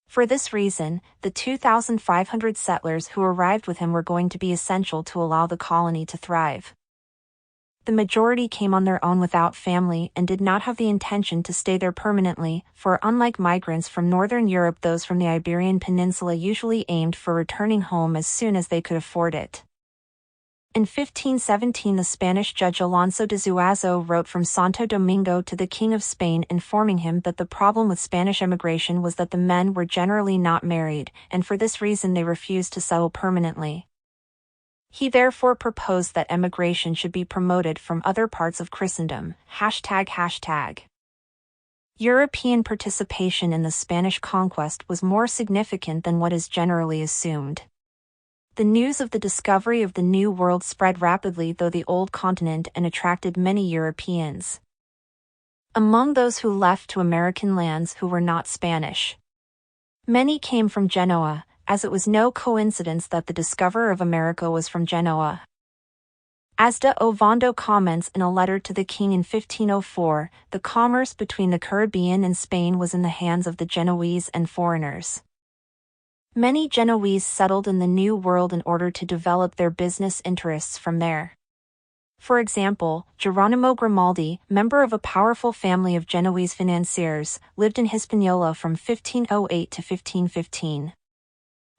For this reason, the 2,500 settlers who arrived with him were going to be essential to allow the colony to thrive. The majority came on their own without family and did not have the intention to stay there permanently, for unlike migrants from northern Europe, those from the Iberian Peninsula usually aimed for returning home as soon as they could afford it. In 1517, the Spanish judge Alonso de Zuazo wrote from Santo Domingo to the King of Spain, informing him that the problem with Spanish immigration was that the men were generally not married, and for this reason they refused to settle permanently. He therefore proposed that emigration should be promoted from other parts of Christendom. European participation in the Spanish conquest was more significant than what is generally assumed. The news of the discovery of the New World spread rapidly through the old continent and attracted many Europeans. Among those who left to American lands who were not Spanish, many came from Genoa, as it was no coincidence that the discoverer of America was from Genoa. As de Ovando comments in a letter to the king in 1504, the commerce between the Caribbean and Spain was in the hands of the Genoese and foreigners. Many Genoese settled in the New World in order to develop their business interests from there. For example, Geronimo Grimaldi, member of a powerful family of Genoese financiers, lived in Hispaniola from 1508 to 1515.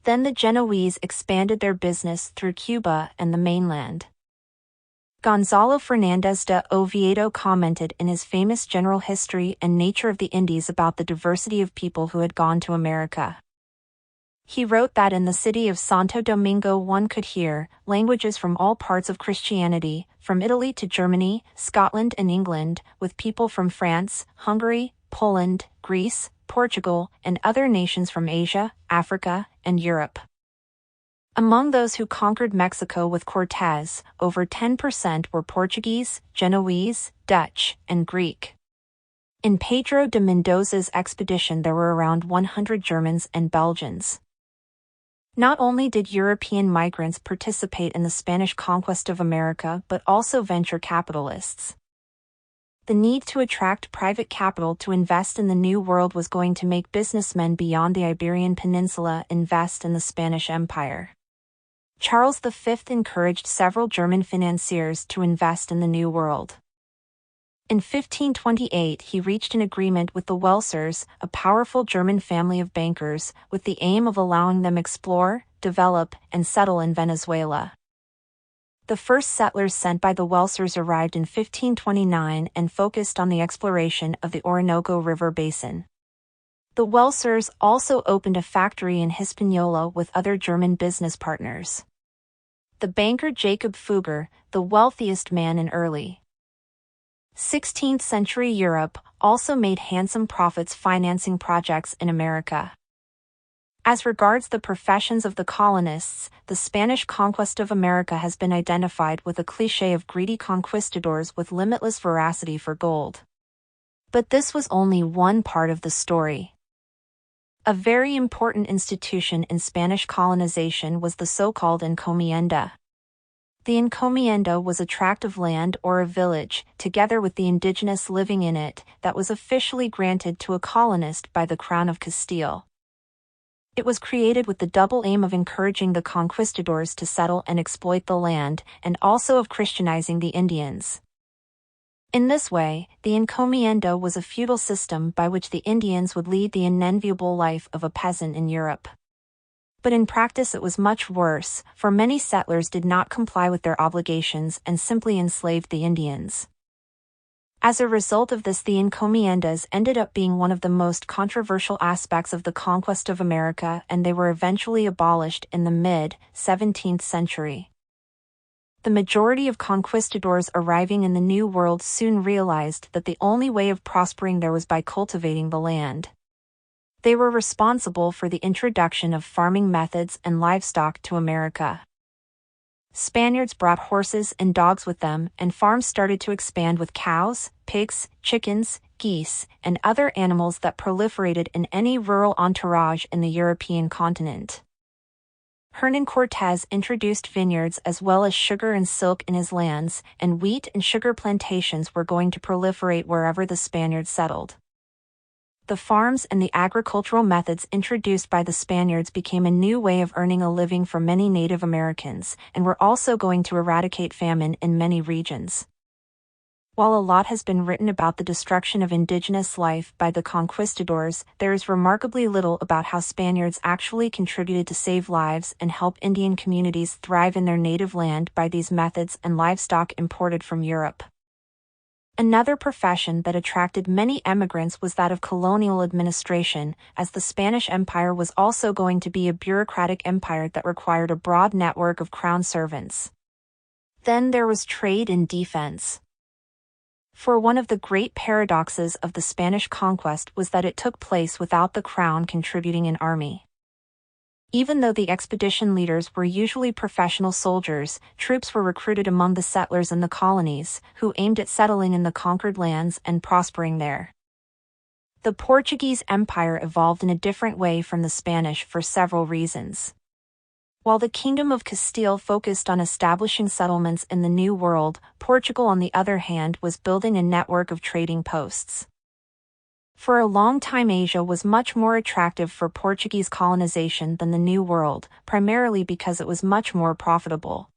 Then the Genoese expanded their business through Cuba and the mainland. Gonzalo Fernández de Oviedo commented in his famous General History and Nature of the Indies about the diversity of people who had gone to America. He wrote that in the city of Santo Domingo one could hear languages from all parts of Christianity, from Italy to Germany, Scotland and England, with people from France, Hungary, Poland, Greece, Portugal, and other nations from Asia, Africa, and Europe. Among those who conquered Mexico with Cortés, over 10% were Portuguese, Genoese, Dutch, and Greek. In Pedro de Mendoza's expedition there were around 100 Germans and Belgians. Not only did European migrants participate in the Spanish conquest of America but also venture capitalists. The need to attract private capital to invest in the New World was going to make businessmen beyond the Iberian Peninsula invest in the Spanish Empire. Charles V encouraged several German financiers to invest in the New World. In 1528 he reached an agreement with the Welsers, a powerful German family of bankers, with the aim of allowing them explore, develop, and settle in Venezuela. The first settlers sent by the Welsers arrived in 1529 and focused on the exploration of the Orinoco River basin. The Welsers also opened a factory in Hispaniola with other German business partners. The banker Jacob Fugger, the wealthiest man in early 16th century Europe, also made handsome profits financing projects in America. As regards the professions of the colonists, the Spanish conquest of America has been identified with a cliché of greedy conquistadors with limitless voracity for gold. But this was only one part of the story. A very important institution in Spanish colonization was the so-called encomienda. The encomienda was a tract of land or a village, together with the indigenous living in it, that was officially granted to a colonist by the Crown of Castile. It was created with the double aim of encouraging the conquistadors to settle and exploit the land, and also of Christianizing the Indians. In this way, the encomienda was a feudal system by which the Indians would lead the unenviable life of a peasant in Europe. But in practice it was much worse, for many settlers did not comply with their obligations and simply enslaved the Indians. As a result of this, the encomiendas ended up being one of the most controversial aspects of the conquest of America, and they were eventually abolished in the mid-17th century. The majority of conquistadors arriving in the New World soon realized that the only way of prospering there was by cultivating the land. They were responsible for the introduction of farming methods and livestock to America. Spaniards brought horses and dogs with them, and farms started to expand with cows, pigs, chickens, geese, and other animals that proliferated in any rural entourage in the European continent. Hernán Cortés introduced vineyards as well as sugar and silk in his lands, and wheat and sugar plantations were going to proliferate wherever the Spaniards settled. The farms and the agricultural methods introduced by the Spaniards became a new way of earning a living for many Native Americans, and were also going to eradicate famine in many regions. While a lot has been written about the destruction of indigenous life by the conquistadors, there is remarkably little about how Spaniards actually contributed to save lives and help Indian communities thrive in their native land by these methods and livestock imported from Europe. Another profession that attracted many emigrants was that of colonial administration, as the Spanish Empire was also going to be a bureaucratic empire that required a broad network of crown servants. Then there was trade and defense. For one of the great paradoxes of the Spanish conquest was that it took place without the crown contributing an army. Even though the expedition leaders were usually professional soldiers, troops were recruited among the settlers in the colonies, who aimed at settling in the conquered lands and prospering there. The Portuguese Empire evolved in a different way from the Spanish for several reasons. While the Kingdom of Castile focused on establishing settlements in the New World, Portugal on the other hand was building a network of trading posts. For a long time Asia was much more attractive for Portuguese colonization than the New World, primarily because it was much more profitable.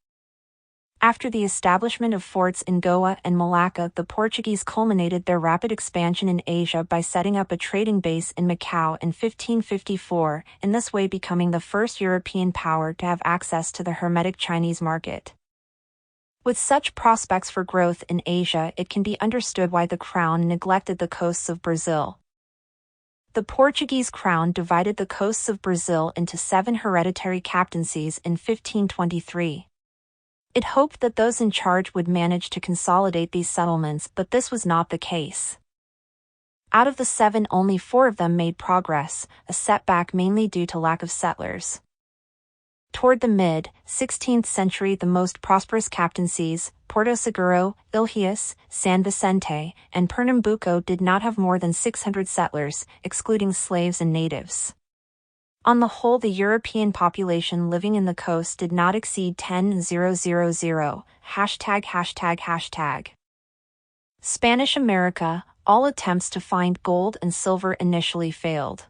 After the establishment of forts in Goa and Malacca, the Portuguese culminated their rapid expansion in Asia by setting up a trading base in Macau in 1554, in this way becoming the first European power to have access to the hermetic Chinese market. With such prospects for growth in Asia, it can be understood why the crown neglected the coasts of Brazil. The Portuguese crown divided the coasts of Brazil into 7 hereditary captaincies in 1523. It hoped that those in charge would manage to consolidate these settlements, but this was not the case. Out of the 7, only 4 of them made progress, a setback mainly due to lack of settlers. Toward the mid-16th century, the most prosperous captaincies, Porto Seguro, Ilhéus, San Vicente, and Pernambuco did not have more than 600 settlers, excluding slaves and natives. On the whole, the European population living in the coast did not exceed 10,000. ###. Spanish America, all attempts to find gold and silver initially failed.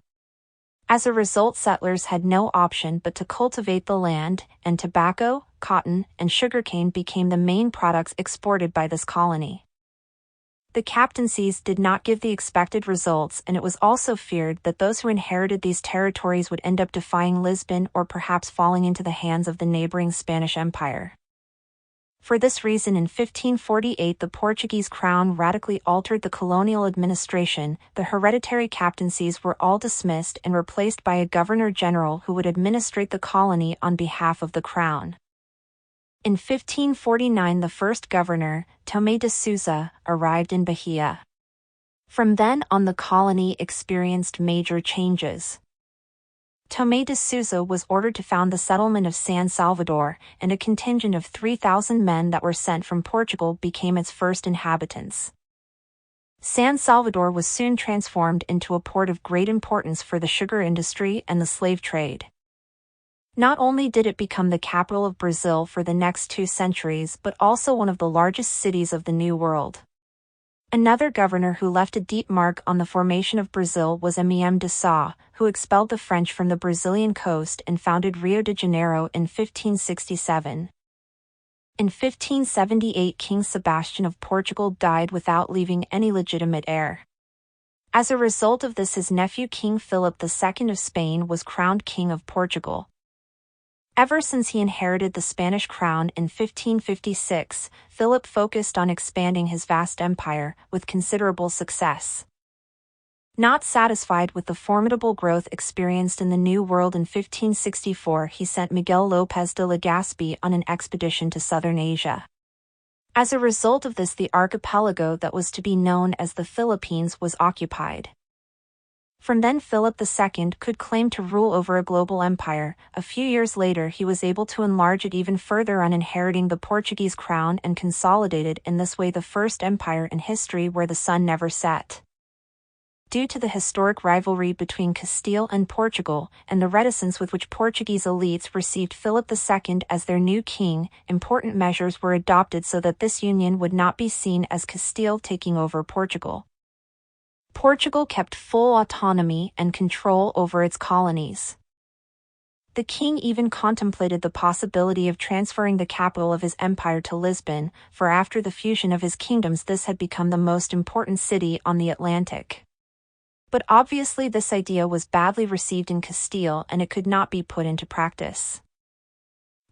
As a result, settlers had no option but to cultivate the land, and tobacco, cotton, and sugarcane became the main products exported by this colony. The captaincies did not give the expected results, and it was also feared that those who inherited these territories would end up defying Lisbon or perhaps falling into the hands of the neighboring Spanish Empire. For this reason, in 1548 the Portuguese crown radically altered the colonial administration. The hereditary captaincies were all dismissed and replaced by a governor-general who would administrate the colony on behalf of the crown. In 1549 the first governor, Tomé de Souza, arrived in Bahia. From then on the colony experienced major changes. Tomé de Souza was ordered to found the settlement of San Salvador, and a contingent of 3,000 men that were sent from Portugal became its first inhabitants. San Salvador was soon transformed into a port of great importance for the sugar industry and the slave trade. Not only did it become the capital of Brazil for the next 2 centuries, but also one of the largest cities of the New World. Another governor who left a deep mark on the formation of Brazil was Mem de Sá, who expelled the French from the Brazilian coast and founded Rio de Janeiro in 1567. In 1578 King Sebastian of Portugal died without leaving any legitimate heir. As a result of this, his nephew King Philip II of Spain was crowned King of Portugal. Ever since he inherited the Spanish crown in 1556, Philip focused on expanding his vast empire, with considerable success. Not satisfied with the formidable growth experienced in the New World in 1564, he sent Miguel López de Legazpi on an expedition to southern Asia. As a result of this, the archipelago that was to be known as the Philippines was occupied. From then Philip II could claim to rule over a global empire. A few years later he was able to enlarge it even further on inheriting the Portuguese crown and consolidated in this way the first empire in history where the sun never set. Due to the historic rivalry between Castile and Portugal, and the reticence with which Portuguese elites received Philip II as their new king, important measures were adopted so that this union would not be seen as Castile taking over Portugal. Portugal kept full autonomy and control over its colonies. The king even contemplated the possibility of transferring the capital of his empire to Lisbon, for after the fusion of his kingdoms this had become the most important city on the Atlantic. But obviously this idea was badly received in Castile and it could not be put into practice.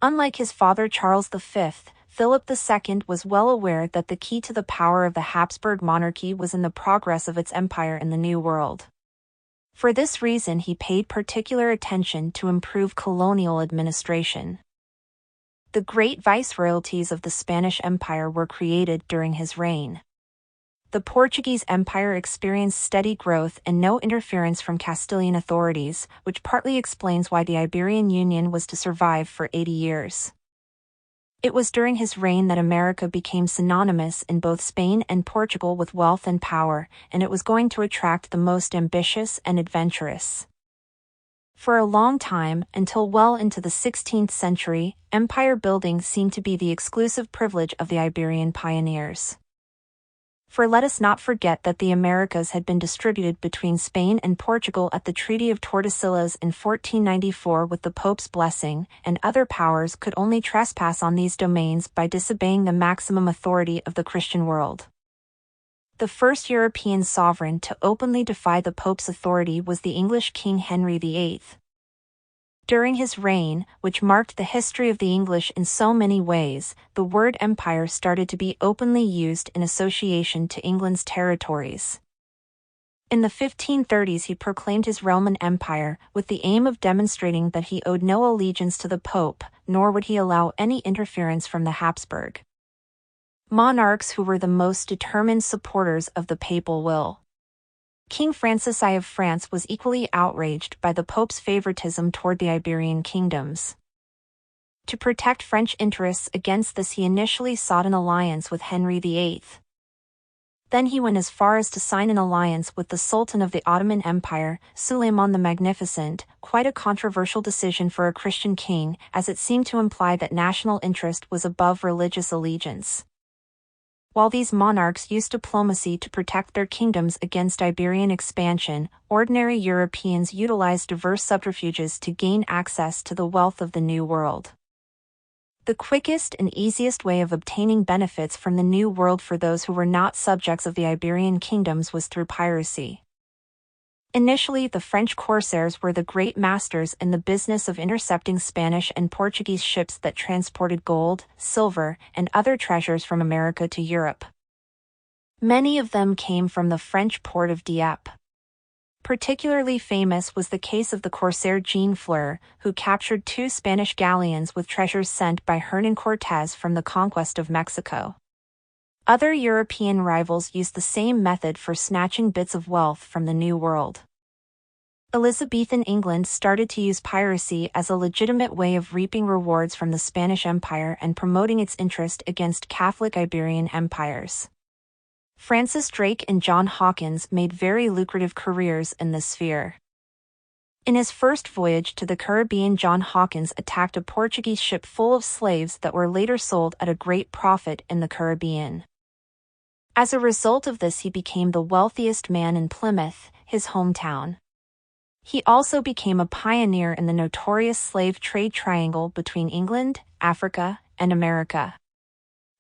Unlike his father Charles V, Philip II was well aware that the key to the power of the Habsburg monarchy was in the progress of its empire in the New World. For this reason he paid particular attention to improve colonial administration. The great viceroyalties of the Spanish Empire were created during his reign. The Portuguese Empire experienced steady growth and no interference from Castilian authorities, which partly explains why the Iberian Union was to survive for 80 years. It was during his reign that America became synonymous in both Spain and Portugal with wealth and power, and it was going to attract the most ambitious and adventurous. For a long time, until well into the 16th century, empire building seemed to be the exclusive privilege of the Iberian pioneers. For let us not forget that the Americas had been distributed between Spain and Portugal at the Treaty of Tordesillas in 1494 with the Pope's blessing, and other powers could only trespass on these domains by disobeying the maximum authority of the Christian world. The first European sovereign to openly defy the Pope's authority was the English King Henry VIII. During his reign, which marked the history of the English in so many ways, the word empire started to be openly used in association to England's territories. In the 1530s he proclaimed his realm an empire, with the aim of demonstrating that he owed no allegiance to the Pope, nor would he allow any interference from the Habsburg monarchs who were the most determined supporters of the papal will. King Francis I of France was equally outraged by the Pope's favoritism toward the Iberian kingdoms. To protect French interests against this, he initially sought an alliance with Henry VIII. Then he went as far as to sign an alliance with the Sultan of the Ottoman Empire, Suleiman the Magnificent, quite a controversial decision for a Christian king, as it seemed to imply that national interest was above religious allegiance. While these monarchs used diplomacy to protect their kingdoms against Iberian expansion, ordinary Europeans utilized diverse subterfuges to gain access to the wealth of the New World. The quickest and easiest way of obtaining benefits from the New World for those who were not subjects of the Iberian kingdoms was through piracy. Initially, the French corsairs were the great masters in the business of intercepting Spanish and Portuguese ships that transported gold, silver, and other treasures from America to Europe. Many of them came from the French port of Dieppe. Particularly famous was the case of the corsair Jean Fleur, who captured 2 Spanish galleons with treasures sent by Hernan Cortés from the conquest of Mexico. Other European rivals used the same method for snatching bits of wealth from the New World. Elizabethan England started to use piracy as a legitimate way of reaping rewards from the Spanish Empire and promoting its interest against Catholic Iberian empires. Francis Drake and John Hawkins made very lucrative careers in this sphere. In his first voyage to the Caribbean, John Hawkins attacked a Portuguese ship full of slaves that were later sold at a great profit in the Caribbean. As a result of this, he became the wealthiest man in Plymouth, his hometown. He also became a pioneer in the notorious slave trade triangle between England, Africa, and America.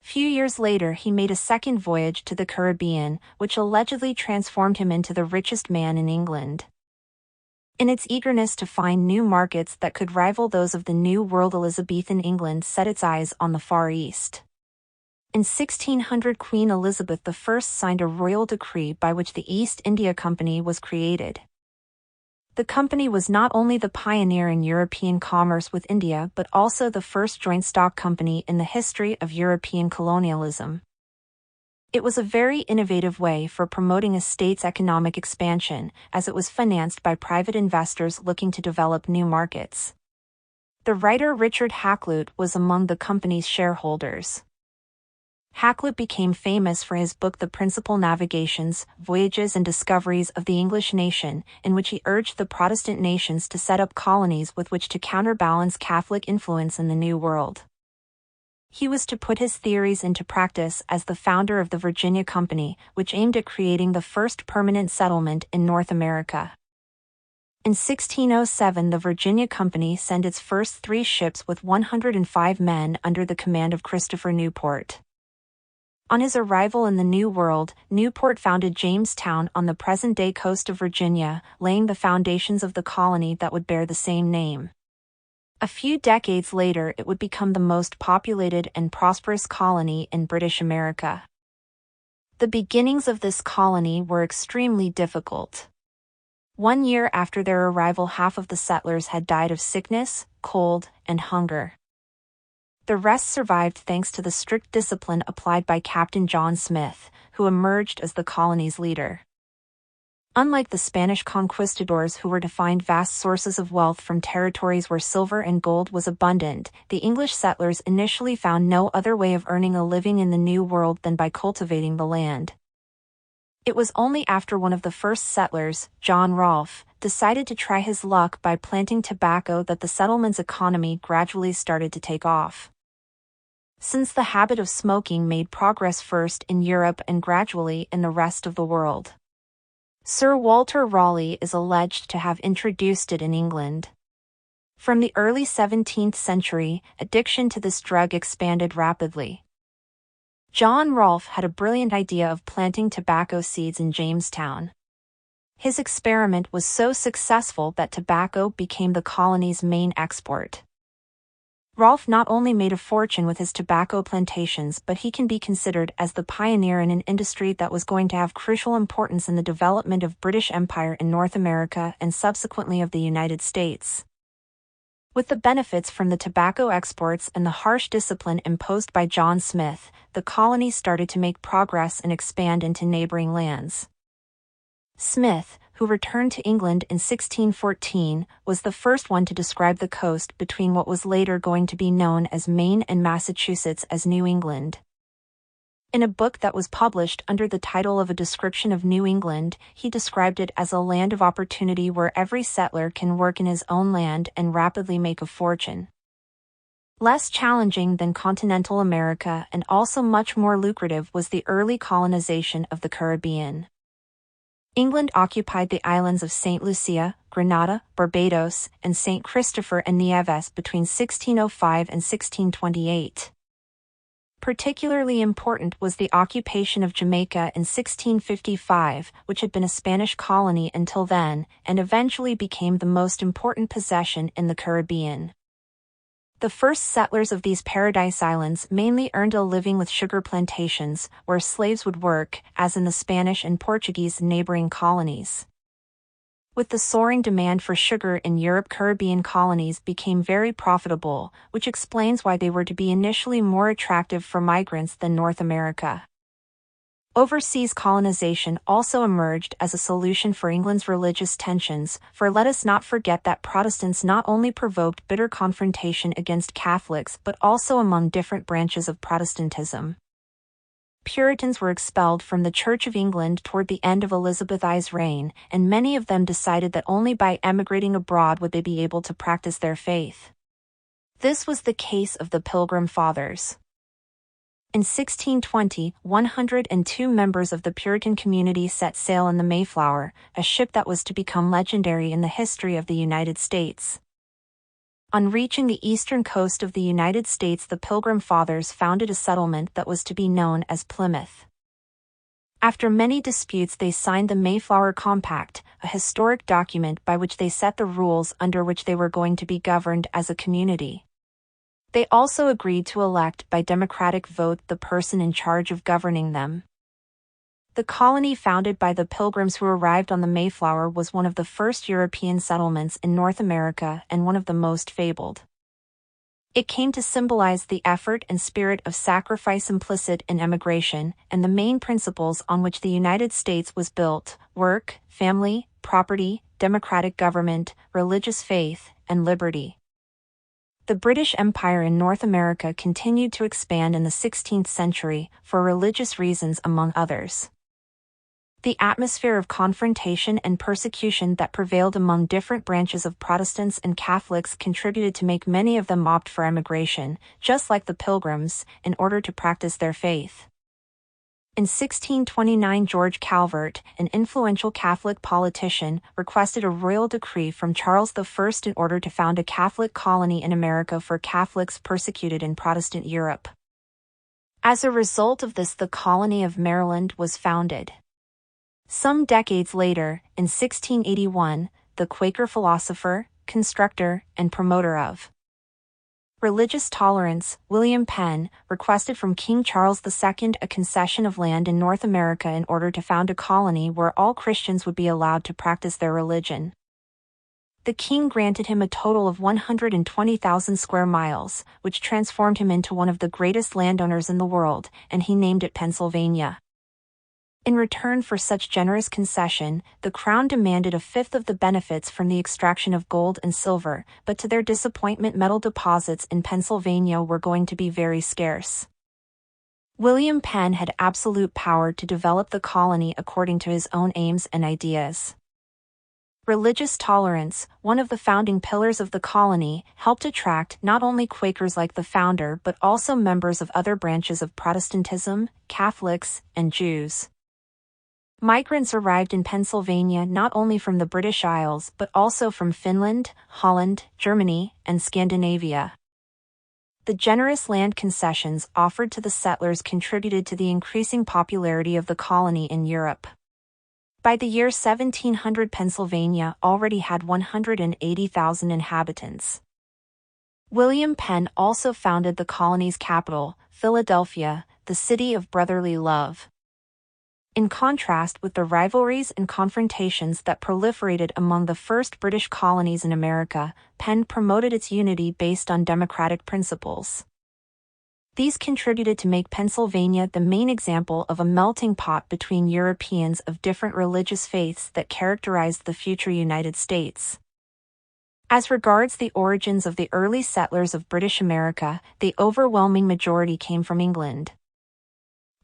Few years later, he made a second voyage to the Caribbean, which allegedly transformed him into the richest man in England. In its eagerness to find new markets that could rival those of the New World, Elizabethan England set its eyes on the Far East. In 1600, Queen Elizabeth I signed a royal decree by which the East India Company was created. The company was not only the pioneer in European commerce with India but also the first joint stock company in the history of European colonialism. It was a very innovative way for promoting a state's economic expansion, as it was financed by private investors looking to develop new markets. The writer Richard Hakluyt was among the company's shareholders. Hakluyt became famous for his book The Principal Navigations, Voyages and Discoveries of the English Nation, in which he urged the Protestant nations to set up colonies with which to counterbalance Catholic influence in the New World. He was to put his theories into practice as the founder of the Virginia Company, which aimed at creating the first permanent settlement in North America. In 1607, the Virginia Company sent its first 3 ships with 105 men under the command of Christopher Newport. On his arrival in the New World, Newport founded Jamestown on the present-day coast of Virginia, laying the foundations of the colony that would bear the same name. A few decades later, it would become the most populated and prosperous colony in British America. The beginnings of this colony were extremely difficult. 1 year after their arrival, half of the settlers had died of sickness, cold, and hunger. The rest survived thanks to the strict discipline applied by Captain John Smith, who emerged as the colony's leader. Unlike the Spanish conquistadors who were to find vast sources of wealth from territories where silver and gold was abundant, the English settlers initially found no other way of earning a living in the New World than by cultivating the land. It was only after one of the first settlers, John Rolfe, decided to try his luck by planting tobacco that the settlement's economy gradually started to take off. since the habit of smoking made progress first in Europe and gradually in the rest of the world. Sir Walter Raleigh is alleged to have introduced it in England. From the early 17th century, addiction to this drug expanded rapidly. John Rolfe had a brilliant idea of planting tobacco seeds in Jamestown. His experiment was so successful that tobacco became the colony's main export. Rolfe not only made a fortune with his tobacco plantations, but he can be considered as the pioneer in an industry that was going to have crucial importance in the development of British Empire in North America and subsequently of the United States. With the benefits from the tobacco exports and the harsh discipline imposed by John Smith, the colony started to make progress and expand into neighboring lands. Smith, who returned to England in 1614, was the first one to describe the coast between what was later going to be known as Maine and Massachusetts as New England. In a book that was published under the title of A Description of New England, he described it as a land of opportunity where every settler can work in his own land and rapidly make a fortune. Less challenging than continental America and also much more lucrative was the early colonization of the Caribbean. England occupied the islands of St. Lucia, Grenada, Barbados, and St. Christopher and Nieves between 1605 and 1628. Particularly important was the occupation of Jamaica in 1655, which had been a Spanish colony until then, and eventually became the most important possession in the Caribbean. The first settlers of these paradise islands mainly earned a living with sugar plantations, where slaves would work, as in the Spanish and Portuguese neighboring colonies. With the soaring demand for sugar in Europe, Caribbean colonies became very profitable, which explains why they were to be initially more attractive for migrants than North America. Overseas colonization also emerged as a solution for England's religious tensions, for let us not forget that Protestants not only provoked bitter confrontation against Catholics but also among different branches of Protestantism. Puritans were expelled from the Church of England toward the end of Elizabeth I's reign, and many of them decided that only by emigrating abroad would they be able to practice their faith. This was the case of the Pilgrim Fathers. In 1620, 102 members of the Puritan community set sail in the Mayflower, a ship that was to become legendary in the history of the United States. On reaching the eastern coast of the United States, the Pilgrim Fathers founded a settlement that was to be known as Plymouth. After many disputes, they signed the Mayflower Compact, a historic document by which they set the rules under which they were going to be governed as a community. They also agreed to elect by democratic vote the person in charge of governing them. The colony founded by the Pilgrims who arrived on the Mayflower was one of the first European settlements in North America and one of the most fabled. It came to symbolize the effort and spirit of sacrifice implicit in emigration, and the main principles on which the United States was built: work, family, property, democratic government, religious faith, and liberty. The British Empire in North America continued to expand in the 16th century, for religious reasons among others. The atmosphere of confrontation and persecution that prevailed among different branches of Protestants and Catholics contributed to make many of them opt for emigration, just like the Pilgrims, in order to practice their faith. In 1629, George Calvert, an influential Catholic politician, requested a royal decree from Charles I in order to found a Catholic colony in America for Catholics persecuted in Protestant Europe. As a result of this, the colony of Maryland was founded. Some decades later, in 1681, the Quaker philosopher, constructor, and promoter of religious tolerance, William Penn, requested from King Charles II a concession of land in North America in order to found a colony where all Christians would be allowed to practice their religion. The king granted him a total of 120,000 square miles, which transformed him into one of the greatest landowners in the world, and he named it Pennsylvania. In return for such generous concession, the Crown demanded a fifth of the benefits from the extraction of gold and silver, but to their disappointment, metal deposits in Pennsylvania were going to be very scarce. William Penn had absolute power to develop the colony according to his own aims and ideas. Religious tolerance, one of the founding pillars of the colony, helped attract not only Quakers like the founder but also members of other branches of Protestantism, Catholics, and Jews. Migrants arrived in Pennsylvania not only from the British Isles but also from Finland, Holland, Germany, and Scandinavia. The generous land concessions offered to the settlers contributed to the increasing popularity of the colony in Europe. By the year 1700, Pennsylvania already had 180,000 inhabitants. William Penn also founded the colony's capital, Philadelphia, the city of brotherly love. In contrast with the rivalries and confrontations that proliferated among the first British colonies in America, Penn promoted its unity based on democratic principles. These contributed to make Pennsylvania the main example of a melting pot between Europeans of different religious faiths that characterized the future United States. As regards the origins of the early settlers of British America, the overwhelming majority came from England.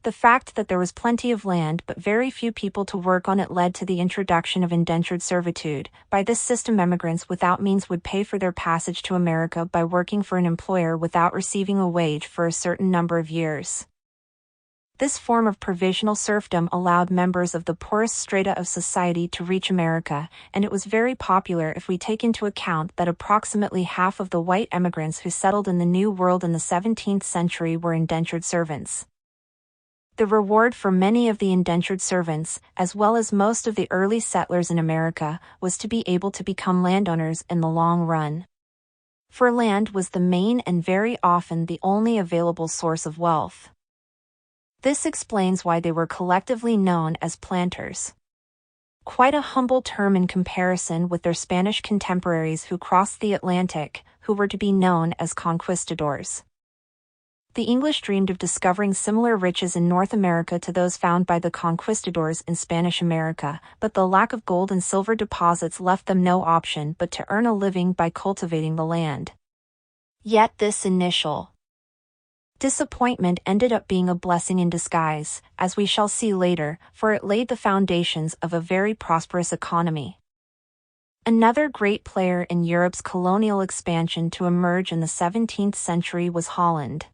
The fact that there was plenty of land but very few people to work on it led to the introduction of indentured servitude. By this system, immigrants without means would pay for their passage to America by working for an employer without receiving a wage for a certain number of years. This form of provisional serfdom allowed members of the poorest strata of society to reach America, and it was very popular if we take into account that approximately half of the white immigrants who settled in the New World in the 17th century were indentured servants. The reward for many of the indentured servants, as well as most of the early settlers in America, was to be able to become landowners in the long run. For land was the main and very often the only available source of wealth. This explains why they were collectively known as planters. Quite a humble term in comparison with their Spanish contemporaries who crossed the Atlantic, who were to be known as conquistadors. The English dreamed of discovering similar riches in North America to those found by the conquistadors in Spanish America, but the lack of gold and silver deposits left them no option but to earn a living by cultivating the land. Yet this initial disappointment ended up being a blessing in disguise, as we shall see later, for it laid the foundations of a very prosperous economy. Another great player in Europe's colonial expansion to emerge in the 17th century was Holland.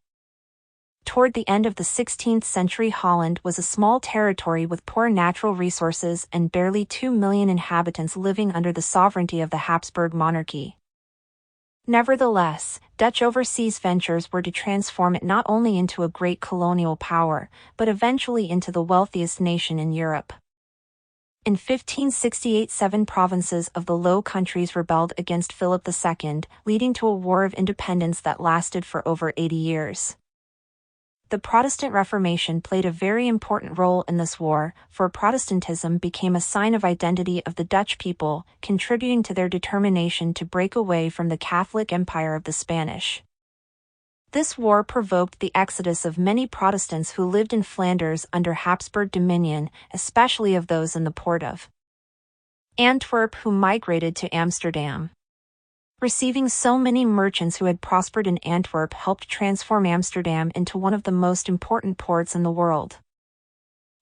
Toward the end of the 16th century, Holland was a small territory with poor natural resources and barely 2 million inhabitants living under the sovereignty of the Habsburg monarchy. Nevertheless, Dutch overseas ventures were to transform it not only into a great colonial power, but eventually into the wealthiest nation in Europe. In 1568, 7 provinces of the Low Countries rebelled against Philip II, leading to a war of independence that lasted for over 80 years. The Protestant Reformation played a very important role in this war, for Protestantism became a sign of identity of the Dutch people, contributing to their determination to break away from the Catholic Empire of the Spanish. This war provoked the exodus of many Protestants who lived in Flanders under Habsburg dominion, especially of those in the port of Antwerp who migrated to Amsterdam. Receiving so many merchants who had prospered in Antwerp helped transform Amsterdam into one of the most important ports in the world.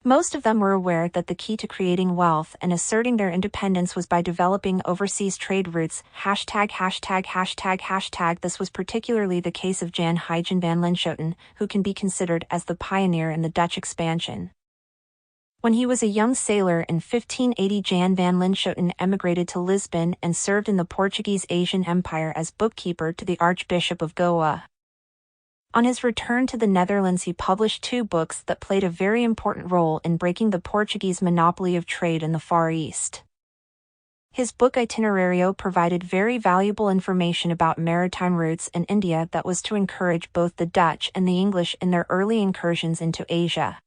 Most of them were aware that the key to creating wealth and asserting their independence was by developing overseas trade routes. This was particularly the case of Jan Huygens van Linschoten, who can be considered as the pioneer in the Dutch expansion. When he was a young sailor in 1580, Jan van Linschoten emigrated to Lisbon and served in the Portuguese Asian Empire as bookkeeper to the Archbishop of Goa. On his return to the Netherlands, he published 2 books that played a very important role in breaking the Portuguese monopoly of trade in the Far East. His book Itinerario provided very valuable information about maritime routes in India that was to encourage both the Dutch and the English in their early incursions into Asia.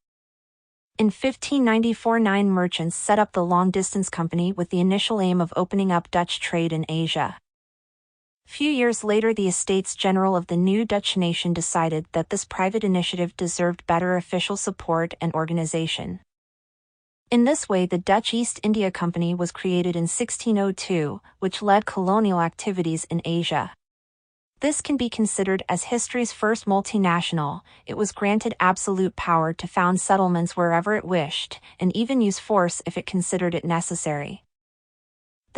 In 1594, 9 merchants set up the Long Distance Company with the initial aim of opening up Dutch trade in Asia. Few years later, the Estates General of the new Dutch nation decided that this private initiative deserved better official support and organization. In this way, the Dutch East India Company was created in 1602, which led colonial activities in Asia. This can be considered as history's first multinational. It was granted absolute power to found settlements wherever it wished, and even use force if it considered it necessary.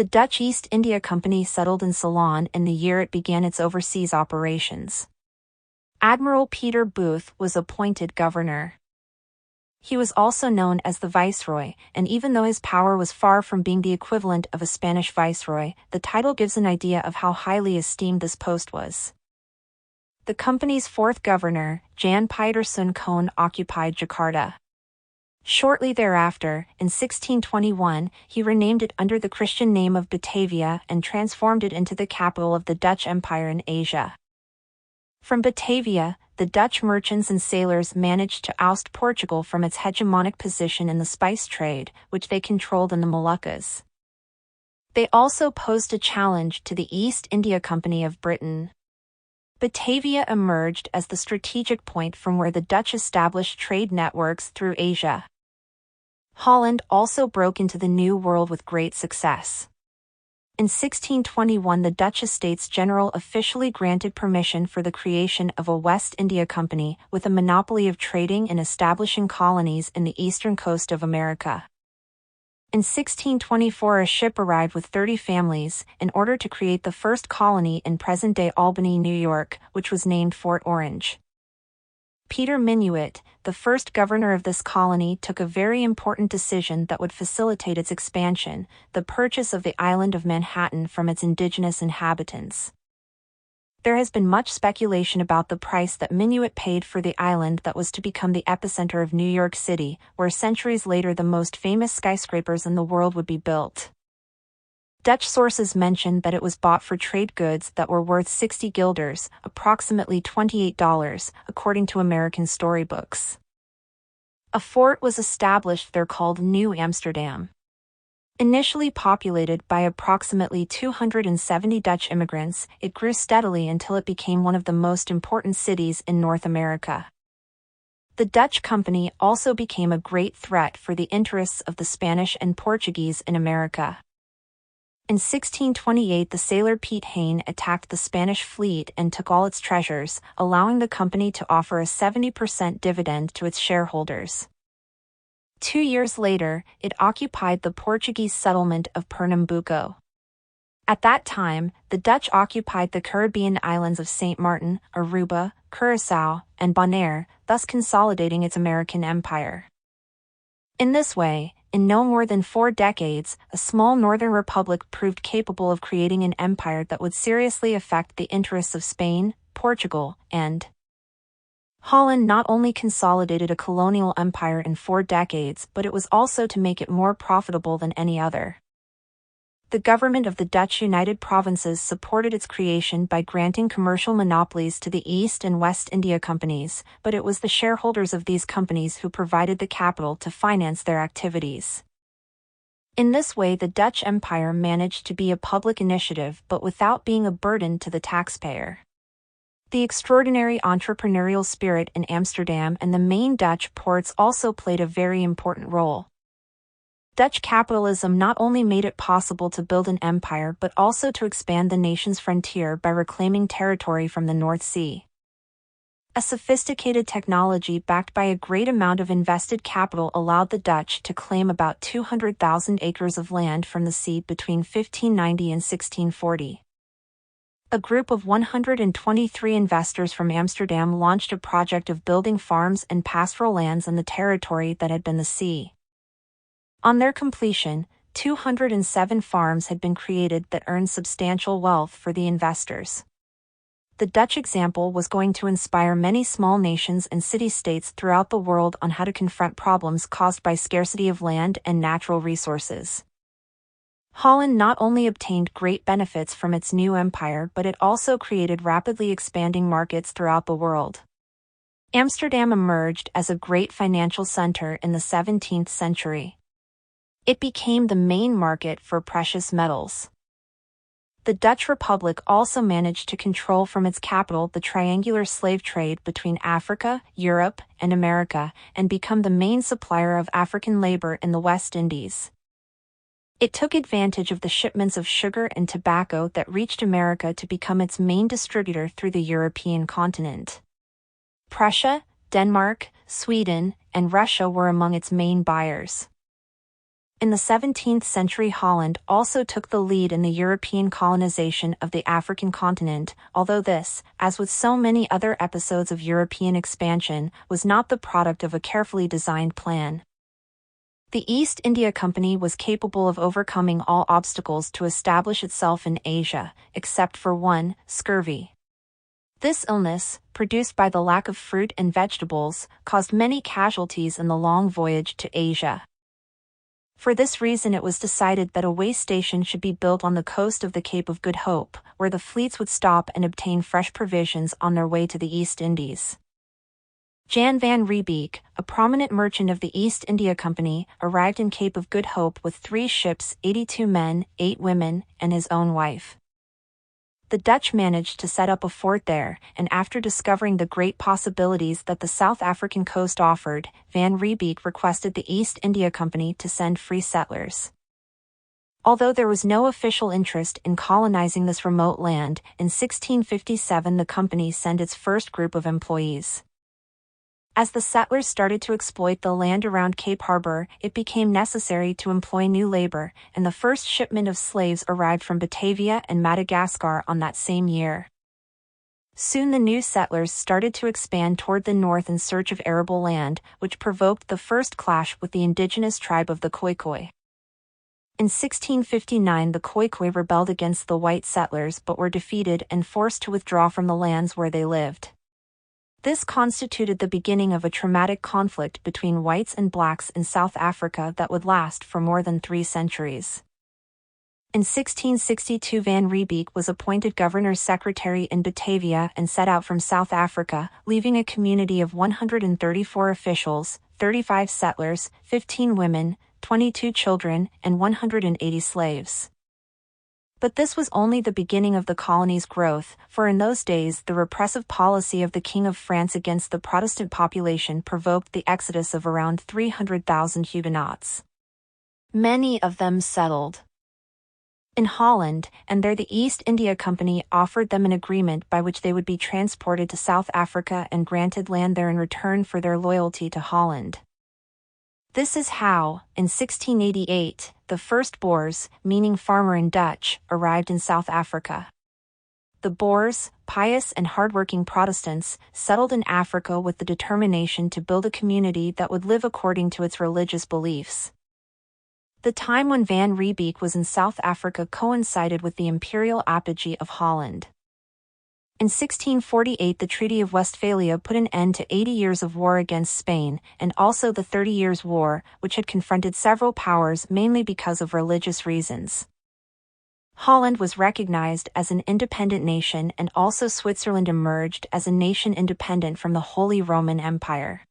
The Dutch East India Company settled in Ceylon in the year it began its overseas operations. Admiral Peter Booth was appointed governor. He was also known as the Viceroy, and even though his power was far from being the equivalent of a Spanish viceroy, the title gives an idea of how highly esteemed this post was. The company's fourth governor, Jan Pieterszoon Koon, occupied Jakarta. Shortly thereafter, in 1621, he renamed it under the Christian name of Batavia and transformed it into the capital of the Dutch Empire in Asia. From Batavia, the Dutch merchants and sailors managed to oust Portugal from its hegemonic position in the spice trade, which they controlled in the Moluccas. They also posed a challenge to the East India Company of Britain. Batavia emerged as the strategic point from where the Dutch established trade networks through Asia. Holland also broke into the New World with great success. In 1621, the Dutch Estates General officially granted permission for the creation of a West India Company with a monopoly of trading and establishing colonies in the eastern coast of America. In 1624, a ship arrived with 30 families in order to create the first colony in present-day Albany, New York, which was named Fort Orange. Peter Minuit, the first governor of this colony, took a very important decision that would facilitate its expansion: the purchase of the island of Manhattan from its indigenous inhabitants. There has been much speculation about the price that Minuit paid for the island that was to become the epicenter of New York City, where centuries later the most famous skyscrapers in the world would be built. Dutch sources mention that it was bought for trade goods that were worth 60 guilders, approximately $28, according to American storybooks. A fort was established there called New Amsterdam. Initially populated by approximately 270 Dutch immigrants, it grew steadily until it became one of the most important cities in North America. The Dutch company also became a great threat for the interests of the Spanish and Portuguese in America. In 1628, the sailor Piet Hein attacked the Spanish fleet and took all its treasures, allowing the company to offer a 70% dividend to its shareholders. 2 years later, it occupied the Portuguese settlement of Pernambuco. At that time, the Dutch occupied the Caribbean islands of Saint Martin, Aruba, Curaçao, and Bonaire, thus consolidating its American empire. In this way, in no more than 4 decades, a small northern republic proved capable of creating an empire that would seriously affect the interests of Spain, Portugal, and Holland. Not only consolidated a colonial empire in 4 decades, but it was also to make it more profitable than any other. The government of the Dutch United Provinces supported its creation by granting commercial monopolies to the East and West India Companies, but it was the shareholders of these companies who provided the capital to finance their activities. In this way, the Dutch Empire managed to be a public initiative but without being a burden to the taxpayer. The extraordinary entrepreneurial spirit in Amsterdam and the main Dutch ports also played a very important role. Dutch capitalism not only made it possible to build an empire but also to expand the nation's frontier by reclaiming territory from the North Sea. A sophisticated technology backed by a great amount of invested capital allowed the Dutch to claim about 200,000 acres of land from the sea between 1590 and 1640. A group of 123 investors from Amsterdam launched a project of building farms and pastoral lands on the territory that had been the sea. On their completion, 207 farms had been created that earned substantial wealth for the investors. The Dutch example was going to inspire many small nations and city-states throughout the world on how to confront problems caused by scarcity of land and natural resources. Holland not only obtained great benefits from its new empire, but it also created rapidly expanding markets throughout the world. Amsterdam emerged as a great financial center in the 17th century. It became the main market for precious metals. The Dutch Republic also managed to control from its capital the triangular slave trade between Africa, Europe, and America, and become the main supplier of African labor in the West Indies. It took advantage of the shipments of sugar and tobacco that reached America to become its main distributor through the European continent. Prussia, Denmark, Sweden, and Russia were among its main buyers. In the 17th century, Holland also took the lead in the European colonization of the African continent, although this, as with so many other episodes of European expansion, was not the product of a carefully designed plan. The East India Company was capable of overcoming all obstacles to establish itself in Asia, except for one, scurvy. This illness, produced by the lack of fruit and vegetables, caused many casualties in the long voyage to Asia. For this reason, it was decided that a way station should be built on the coast of the Cape of Good Hope, where the fleets would stop and obtain fresh provisions on their way to the East Indies. Jan van Riebeek, a prominent merchant of the East India Company, arrived in Cape of Good Hope with 3 ships, 82 men, 8 women, and his own wife. The Dutch managed to set up a fort there, and after discovering the great possibilities that the South African coast offered, Van Riebeek requested the East India Company to send free settlers. Although there was no official interest in colonizing this remote land, in 1657 the company sent its first group of employees. As the settlers started to exploit the land around Cape Harbor, it became necessary to employ new labor, and the first shipment of slaves arrived from Batavia and Madagascar on that same year. Soon the new settlers started to expand toward the north in search of arable land, which provoked the first clash with the indigenous tribe of the Khoikhoi. In 1659 the Khoikhoi rebelled against the white settlers but were defeated and forced to withdraw from the lands where they lived. This constituted the beginning of a traumatic conflict between whites and blacks in South Africa that would last for more than 3 centuries. In 1662 Van Riebeek was appointed governor's secretary in Batavia and set out from South Africa, leaving a community of 134 officials, 35 settlers, 15 women, 22 children, and 180 slaves. But this was only the beginning of the colony's growth, for in those days the repressive policy of the King of France against the Protestant population provoked the exodus of around 300,000 Huguenots. Many of them settled in Holland, and there the East India Company offered them an agreement by which they would be transported to South Africa and granted land there in return for their loyalty to Holland. This is how, in 1688, the first Boers, meaning farmer in Dutch, arrived in South Africa. The Boers, pious and hardworking Protestants, settled in Africa with the determination to build a community that would live according to its religious beliefs. The time when Van Riebeek was in South Africa coincided with the imperial apogee of Holland. In 1648 the Treaty of Westphalia put an end to 80 years of war against Spain, and also the 30 Years' War, which had confronted several powers mainly because of religious reasons. Holland was recognized as an independent nation, and also Switzerland emerged as a nation independent from the Holy Roman Empire.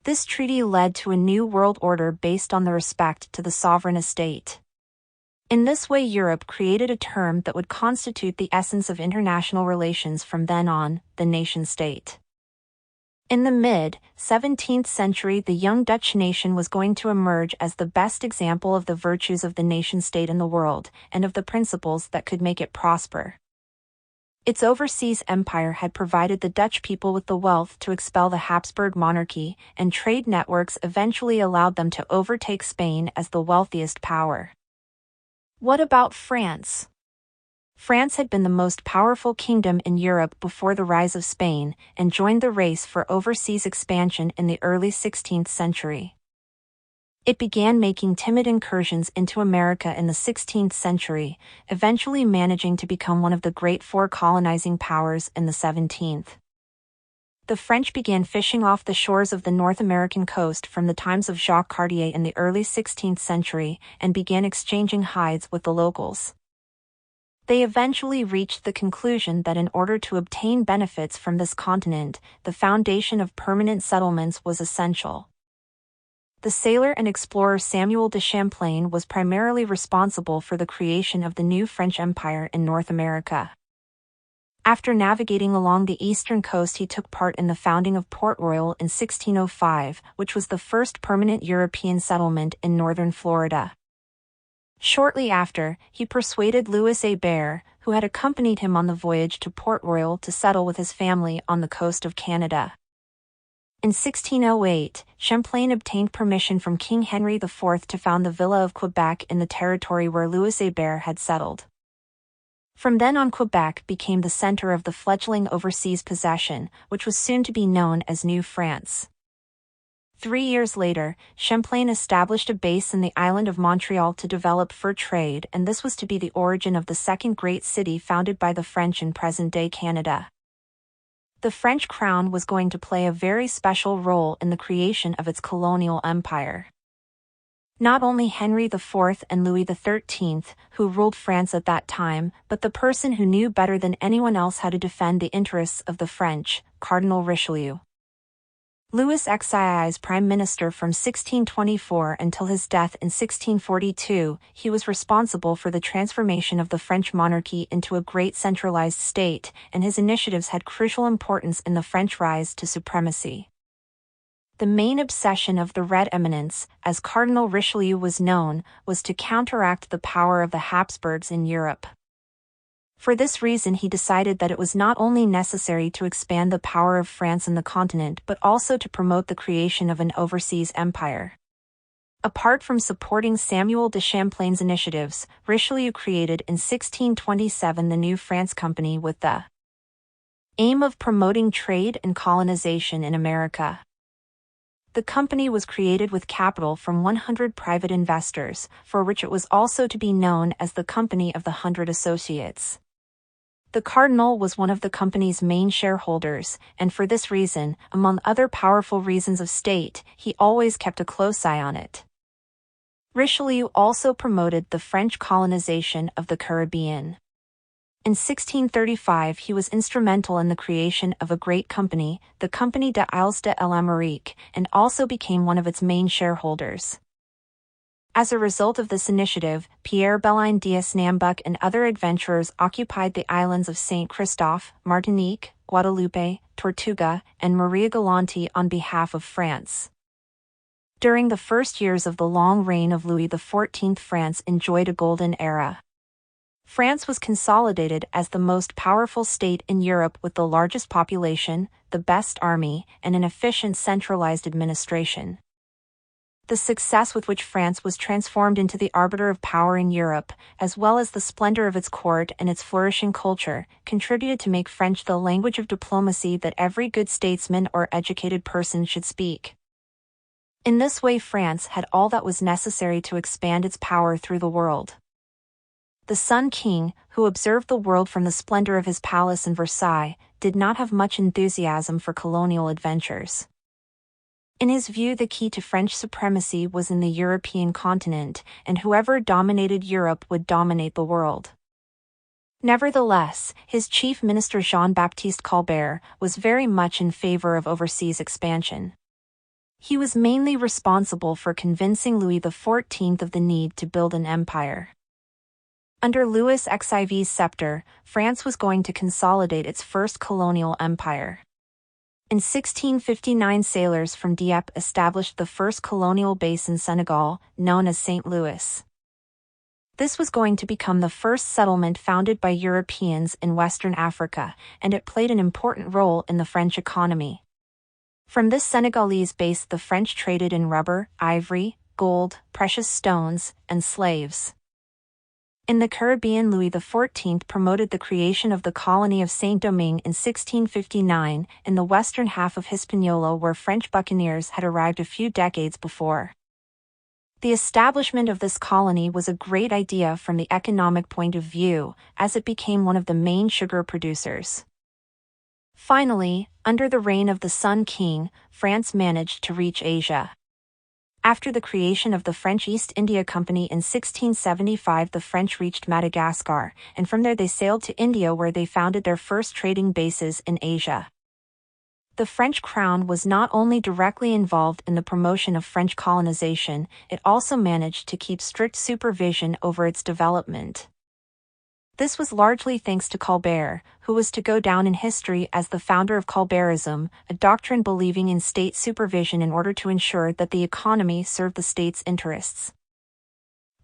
This treaty led to a new world order based on the respect to the sovereign estate. In this way Europe created a term that would constitute the essence of international relations from then on, the nation-state. In the mid-17th century the young Dutch nation was going to emerge as the best example of the virtues of the nation-state in the world, and of the principles that could make it prosper. Its overseas empire had provided the Dutch people with the wealth to expel the Habsburg monarchy, and trade networks eventually allowed them to overtake Spain as the wealthiest power. What about France? France had been the most powerful kingdom in Europe before the rise of Spain, and joined the race for overseas expansion in the early 16th century. It began making timid incursions into America in the 16th century, eventually managing to become one of the great 4 colonizing powers in the 17th. The French began fishing off the shores of the North American coast from the times of Jacques Cartier in the early 16th century, and began exchanging hides with the locals. They eventually reached the conclusion that in order to obtain benefits from this continent, the foundation of permanent settlements was essential. The sailor and explorer Samuel de Champlain was primarily responsible for the creation of the new French Empire in North America. After navigating along the eastern coast he took part in the founding of Port Royal in 1605, which was the first permanent European settlement in northern Florida. Shortly after, he persuaded Louis Hébert, who had accompanied him on the voyage to Port Royal, to settle with his family on the coast of Canada. In 1608, Champlain obtained permission from King Henry IV to found the Villa of Quebec in the territory where Louis Hébert had settled. From then on, Quebec became the center of the fledgling overseas possession, which was soon to be known as New France. 3 years later, Champlain established a base in the island of Montreal to develop fur trade, and this was to be the origin of the second great city founded by the French in present-day Canada. The French crown was going to play a very special role in the creation of its colonial empire. Not only Henry IV and Louis XIII, who ruled France at that time, but the person who knew better than anyone else how to defend the interests of the French, Cardinal Richelieu. Louis XII's prime minister from 1624 until his death in 1642, he was responsible for the transformation of the French monarchy into a great centralized state, and his initiatives had crucial importance in the French rise to supremacy. The main obsession of the Red Eminence, as Cardinal Richelieu was known, was to counteract the power of the Habsburgs in Europe. For this reason, he decided that it was not only necessary to expand the power of France in the continent but also to promote the creation of an overseas empire. Apart from supporting Samuel de Champlain's initiatives, Richelieu created in 1627 the New France Company with the aim of promoting trade and colonization in America. The company was created with capital from 100 private investors, for which it was also to be known as the Company of the 100 Associates. The Cardinal was one of the company's main shareholders, and for this reason, among other powerful reasons of state, he always kept a close eye on it. Richelieu also promoted the French colonization of the Caribbean. In 1635 he was instrumental in the creation of a great company, the Compagnie des Isles de l'Amérique, and also became one of its main shareholders. As a result of this initiative, Pierre Belin Dias Nambuck and other adventurers occupied the islands of Saint Christophe, Martinique, Guadeloupe, Tortuga, and Maria Galante on behalf of France. During the first years of the long reign of Louis XIV, France enjoyed a golden era. France was consolidated as the most powerful state in Europe with the largest population, the best army, and an efficient centralized administration. The success with which France was transformed into the arbiter of power in Europe, as well as the splendor of its court and its flourishing culture, contributed to make French the language of diplomacy that every good statesman or educated person should speak. In this way, France had all that was necessary to expand its power through the world. The Sun King, who observed the world from the splendor of his palace in Versailles, did not have much enthusiasm for colonial adventures. In his view, the key to French supremacy was in the European continent, and whoever dominated Europe would dominate the world. Nevertheless, his chief minister Jean-Baptiste Colbert was very much in favor of overseas expansion. He was mainly responsible for convincing Louis XIV of the need to build an empire. Under Louis XIV's scepter, France was going to consolidate its first colonial empire. In 1659, sailors from Dieppe established the first colonial base in Senegal, known as St. Louis. This was going to become the first settlement founded by Europeans in Western Africa, and it played an important role in the French economy. From this Senegalese base, the French traded in rubber, ivory, gold, precious stones, and slaves. In the Caribbean, Louis XIV promoted the creation of the colony of Saint-Domingue in 1659, in the western half of Hispaniola, where French buccaneers had arrived a few decades before. The establishment of this colony was a great idea from the economic point of view, as it became one of the main sugar producers. Finally, under the reign of the Sun King, France managed to reach Asia. After the creation of the French East India Company in 1675, the French reached Madagascar, and from there they sailed to India, where they founded their first trading bases in Asia. The French crown was not only directly involved in the promotion of French colonization, it also managed to keep strict supervision over its development. This was largely thanks to Colbert, who was to go down in history as the founder of Colbertism, a doctrine believing in state supervision in order to ensure that the economy served the state's interests.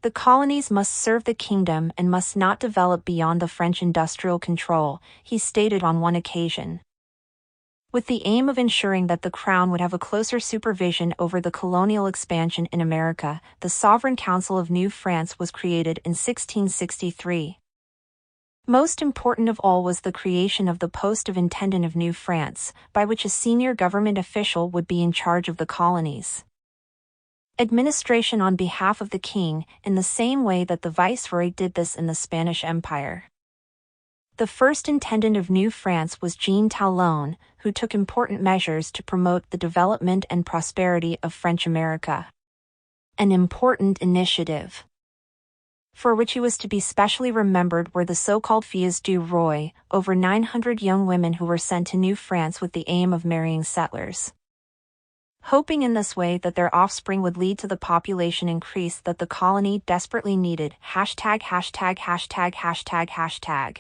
The colonies must serve the kingdom and must not develop beyond the French industrial control, he stated on one occasion. With the aim of ensuring that the Crown would have a closer supervision over the colonial expansion in America, the Sovereign Council of New France was created in 1663. Most important of all was the creation of the post of Intendant of New France, by which a senior government official would be in charge of the colonies. Administration on behalf of the king, in the same way that the viceroy did this in the Spanish Empire. The first intendant of New France was Jean Talon, who took important measures to promote the development and prosperity of French America. An important initiative, for which he was to be specially remembered, were the so-called filles du roi, over 900 young women who were sent to New France with the aim of marrying settlers, hoping in this way that their offspring would lead to the population increase that the colony desperately needed. ########.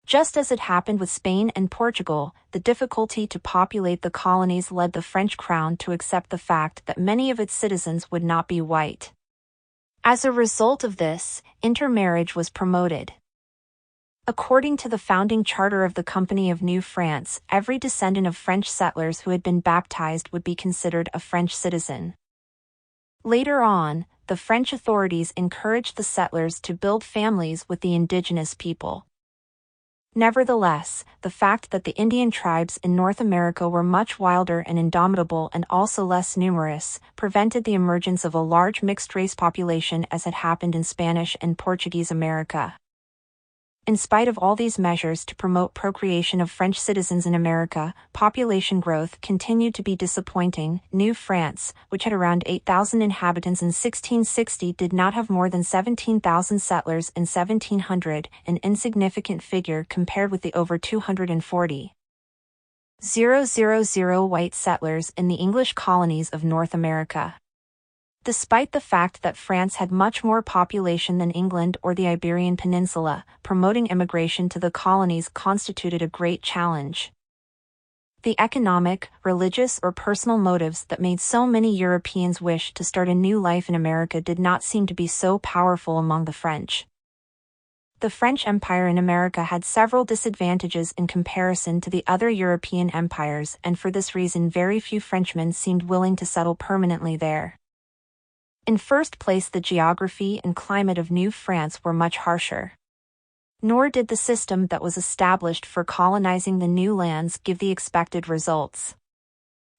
Just as it happened with Spain and Portugal, the difficulty to populate the colonies led the French crown to accept the fact that many of its citizens would not be white. As a result of this, intermarriage was promoted. According to the founding charter of the Company of New France, every descendant of French settlers who had been baptized would be considered a French citizen. Later on, the French authorities encouraged the settlers to build families with the indigenous people. Nevertheless, the fact that the Indian tribes in North America were much wilder and indomitable and also less numerous, prevented the emergence of a large mixed-race population as had happened in Spanish and Portuguese America. In spite of all these measures to promote procreation of French citizens in America, population growth continued to be disappointing. New France, which had around 8,000 inhabitants in 1660, did not have more than 17,000 settlers in 1700, an insignificant figure compared with the over 240,000 white settlers in the English colonies of North America. Despite the fact that France had much more population than England or the Iberian Peninsula, promoting immigration to the colonies constituted a great challenge. The economic, religious, or personal motives that made so many Europeans wish to start a new life in America did not seem to be so powerful among the French. The French Empire in America had several disadvantages in comparison to the other European empires, and for this reason very few Frenchmen seemed willing to settle permanently there. In first place, the geography and climate of New France were much harsher. Nor did the system that was established for colonizing the new lands give the expected results.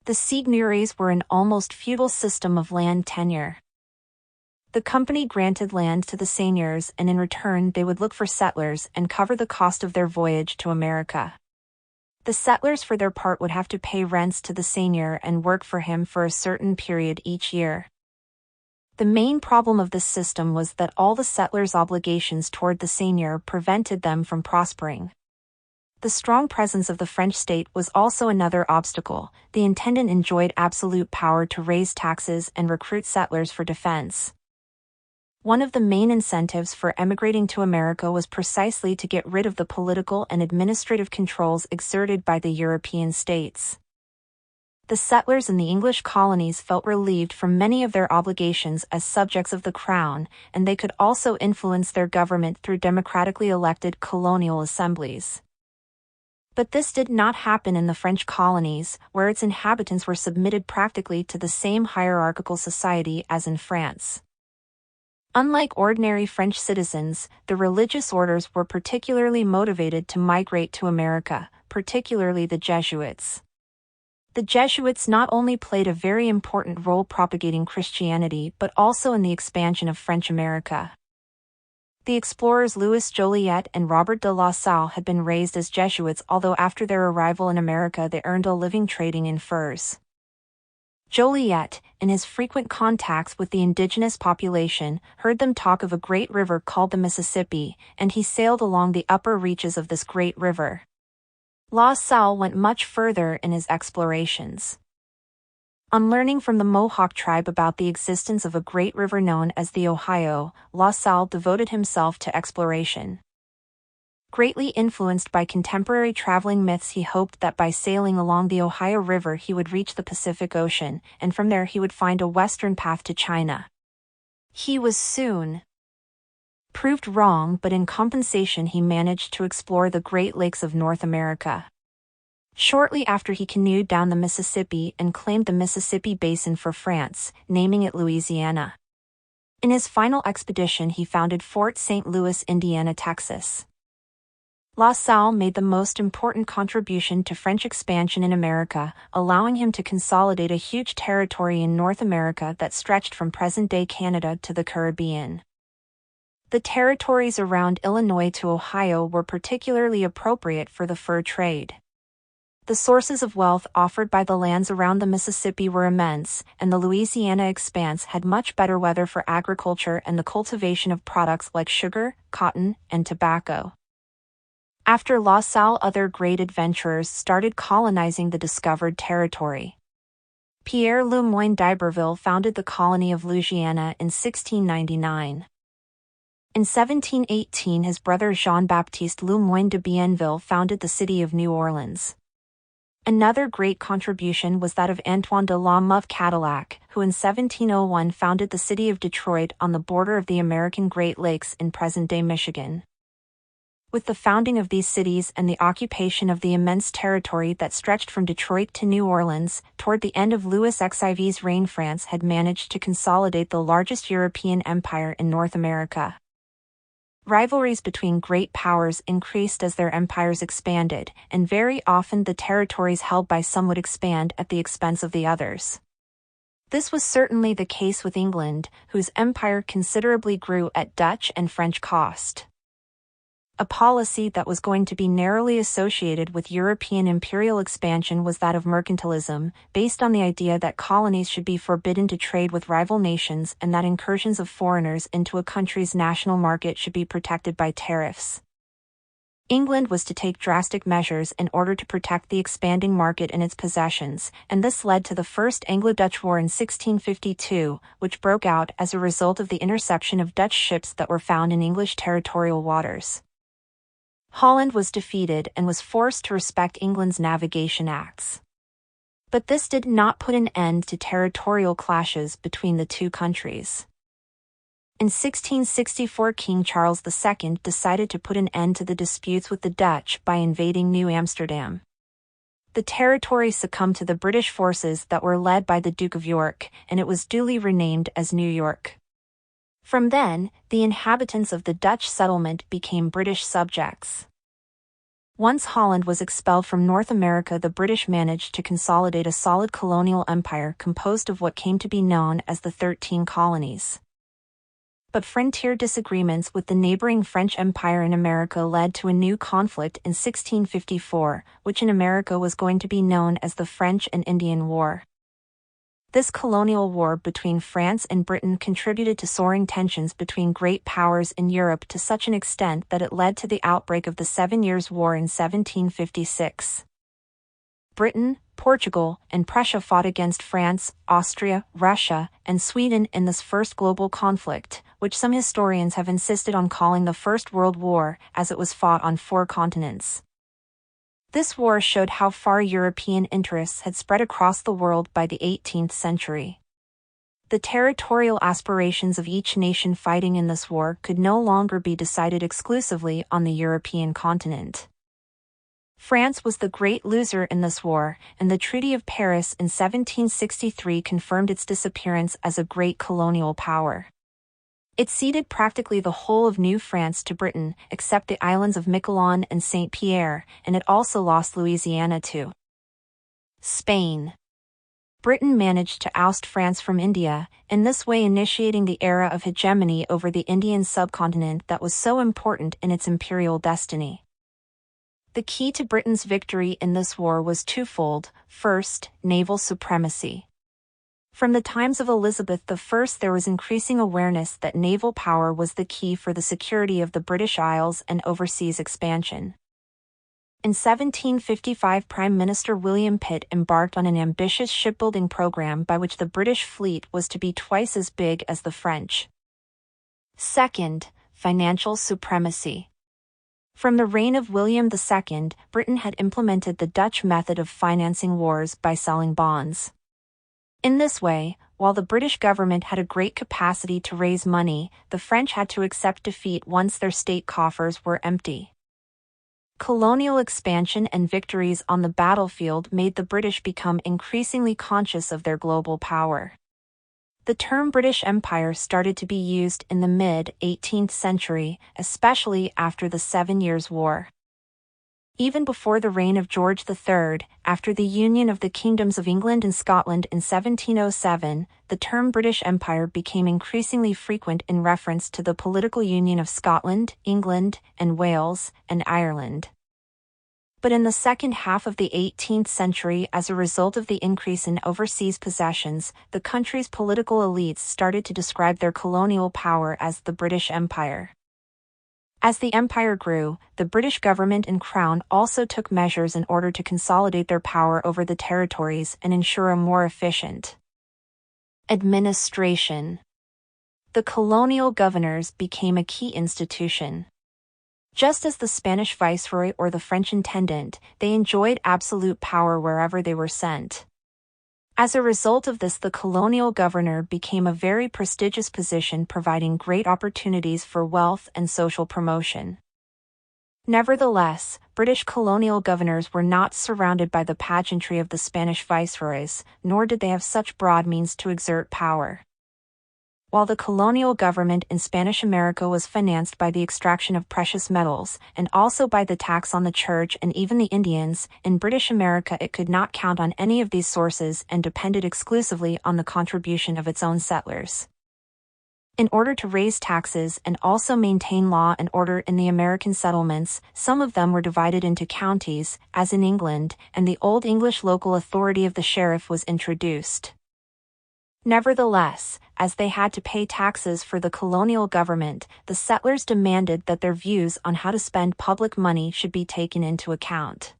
The seigneuries were an almost feudal system of land tenure. The company granted land to the seigneurs, and in return they would look for settlers and cover the cost of their voyage to America. The settlers for their part would have to pay rents to the seigneur and work for him for a certain period each year. The main problem of this system was that all the settlers' obligations toward the seigneur prevented them from prospering. The strong presence of the French state was also another obstacle. The intendant enjoyed absolute power to raise taxes and recruit settlers for defense. One of the main incentives for emigrating to America was precisely to get rid of the political and administrative controls exerted by the European states. The settlers in the English colonies felt relieved from many of their obligations as subjects of the crown, and they could also influence their government through democratically elected colonial assemblies. But this did not happen in the French colonies, where its inhabitants were submitted practically to the same hierarchical society as in France. Unlike ordinary French citizens, the religious orders were particularly motivated to migrate to America, particularly the Jesuits. The Jesuits not only played a very important role propagating Christianity but also in the expansion of French America. The explorers Louis Joliet and Robert de La Salle had been raised as Jesuits, although after their arrival in America they earned a living trading in furs. Joliet, in his frequent contacts with the indigenous population, heard them talk of a great river called the Mississippi, and he sailed along the upper reaches of this great river. La Salle went much further in his explorations. On learning from the Mohawk tribe about the existence of a great river known as the Ohio, La Salle devoted himself to exploration. Greatly influenced by contemporary traveling myths, he hoped that by sailing along the Ohio River he would reach the Pacific Ocean, and from there he would find a western path to China. He was soon proved wrong, but in compensation he managed to explore the Great Lakes of North America. shortly after he canoed down the Mississippi and claimed the Mississippi Basin for France, naming it Louisiana. In his final expedition he founded Fort St. Louis, Indiana, Texas. La Salle made the most important contribution to French expansion in America, allowing him to consolidate a huge territory in North America that stretched from present-day Canada to the Caribbean. The territories around Illinois to Ohio were particularly appropriate for the fur trade. The sources of wealth offered by the lands around the Mississippi were immense, and the Louisiana expanse had much better weather for agriculture and the cultivation of products like sugar, cotton, and tobacco. After La Salle, other great adventurers started colonizing the discovered territory. Pierre Le Moyne d'Iberville founded the colony of Louisiana in 1699. In 1718, his brother Jean-Baptiste Le Moyne de Bienville founded the city of New Orleans. Another great contribution was that of Antoine de la Mothe Cadillac, who in 1701 founded the city of Detroit on the border of the American Great Lakes in present-day Michigan. With the founding of these cities and the occupation of the immense territory that stretched from Detroit to New Orleans, toward the end of Louis XIV's reign, France had managed to consolidate the largest European empire in North America. Rivalries between great powers increased as their empires expanded, and very often the territories held by some would expand at the expense of the others. This was certainly the case with England, whose empire considerably grew at Dutch and French cost. A policy that was going to be narrowly associated with European imperial expansion was that of mercantilism, based on the idea that colonies should be forbidden to trade with rival nations and that incursions of foreigners into a country's national market should be protected by tariffs. England was to take drastic measures in order to protect the expanding market in its possessions, and this led to the First Anglo-Dutch War in 1652, which broke out as a result of the interception of Dutch ships that were found in English territorial waters. Holland was defeated and was forced to respect England's navigation acts. But this did not put an end to territorial clashes between the two countries. In 1664, King Charles II decided to put an end to the disputes with the Dutch by invading New Amsterdam. The territory succumbed to the British forces that were led by the Duke of York, and it was duly renamed as New York. From then, the inhabitants of the Dutch settlement became British subjects. Once Holland was expelled from North America, the British managed to consolidate a solid colonial empire composed of what came to be known as the 13 colonies. But frontier disagreements with the neighboring French Empire in America led to a new conflict in 1654, which in America was going to be known as the French and Indian War. This colonial war between France and Britain contributed to soaring tensions between great powers in Europe to such an extent that it led to the outbreak of the 7 Years' War in 1756. Britain, Portugal, and Prussia fought against France, Austria, Russia, and Sweden in this first global conflict, which some historians have insisted on calling the First World War, as it was fought on 4 continents. This war showed how far European interests had spread across the world by the 18th century. The territorial aspirations of each nation fighting in this war could no longer be decided exclusively on the European continent. France was the great loser in this war, and the Treaty of Paris in 1763 confirmed its disappearance as a great colonial power. It ceded practically the whole of New France to Britain, except the islands of Miquelon and Saint Pierre, and it also lost Louisiana to Spain. Britain managed to oust France from India, in this way initiating the era of hegemony over the Indian subcontinent that was so important in its imperial destiny. The key to Britain's victory in this war was twofold. First, naval supremacy. From the times of Elizabeth I, there was increasing awareness that naval power was the key for the security of the British Isles and overseas expansion. In 1755, Prime Minister William Pitt embarked on an ambitious shipbuilding program by which the British fleet was to be twice as big as the French. Second, financial supremacy. From the reign of William II, Britain had implemented the Dutch method of financing wars by selling bonds. In this way, while the British government had a great capacity to raise money, the French had to accept defeat once their state coffers were empty. Colonial expansion and victories on the battlefield made the British become increasingly conscious of their global power. The term British Empire started to be used in the mid-18th century, especially after the 7 Years' War. Even before the reign of George III, after the union of the kingdoms of England and Scotland in 1707, the term British Empire became increasingly frequent in reference to the political union of Scotland, England, and Wales, and Ireland. But in the second half of the 18th century, as a result of the increase in overseas possessions, the country's political elites started to describe their colonial power as the British Empire. As the empire grew, the British government and crown also took measures in order to consolidate their power over the territories and ensure a more efficient administration. The colonial governors became a key institution. Just as the Spanish viceroy or the French intendant, they enjoyed absolute power wherever they were sent. As a result of this, the colonial governor became a very prestigious position, providing great opportunities for wealth and social promotion. Nevertheless, British colonial governors were not surrounded by the pageantry of the Spanish viceroys, nor did they have such broad means to exert power. While the colonial government in Spanish America was financed by the extraction of precious metals, and also by the tax on the church and even the Indians, in British America it could not count on any of these sources and depended exclusively on the contribution of its own settlers. In order to raise taxes and also maintain law and order in the American settlements, some of them were divided into counties, as in England, and the Old English local authority of the sheriff was introduced. Nevertheless, as they had to pay taxes for the colonial government, the settlers demanded that their views on how to spend public money should be taken into account.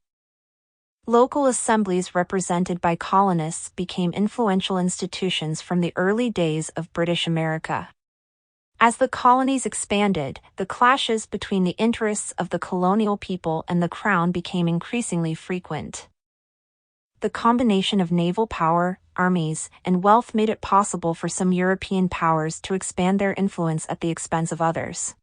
Local assemblies represented by colonists became influential institutions from the early days of British America. As the colonies expanded, the clashes between the interests of the colonial people and the crown became increasingly frequent. The combination of naval power, armies, and wealth made it possible for some European powers to expand their influence at the expense of others.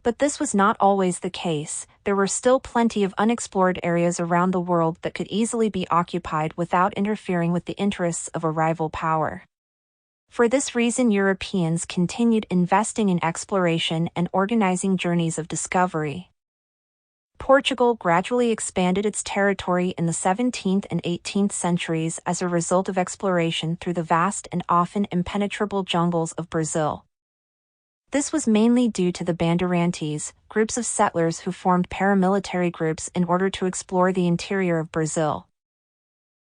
But this was not always the case. There were still plenty of unexplored areas around the world that could easily be occupied without interfering with the interests of a rival power. For this reason, Europeans continued investing in exploration and organizing journeys of discovery. Portugal gradually expanded its territory in the 17th and 18th centuries as a result of exploration through the vast and often impenetrable jungles of Brazil. This was mainly due to the Bandeirantes, groups of settlers who formed paramilitary groups in order to explore the interior of Brazil.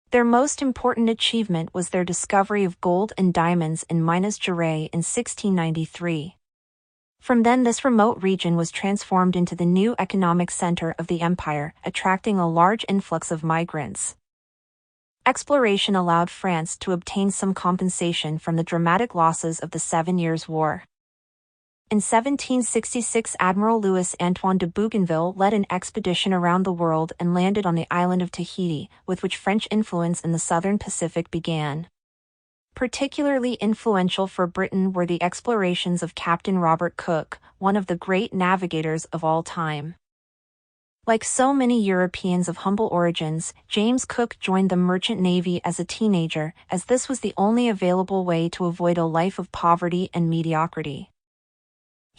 Their most important achievement was their discovery of gold and diamonds in Minas Gerais in 1693. From then, this remote region was transformed into the new economic center of the empire, attracting a large influx of migrants. Exploration allowed France to obtain some compensation from the dramatic losses of the 7 Years' War. In 1766, Admiral Louis-Antoine de Bougainville led an expedition around the world and landed on the island of Tahiti, with which French influence in the southern Pacific began. Particularly influential for Britain were the explorations of Captain Robert Cook, one of the great navigators of all time. Like so many Europeans of humble origins, James Cook joined the merchant navy as a teenager, as this was the only available way to avoid a life of poverty and mediocrity.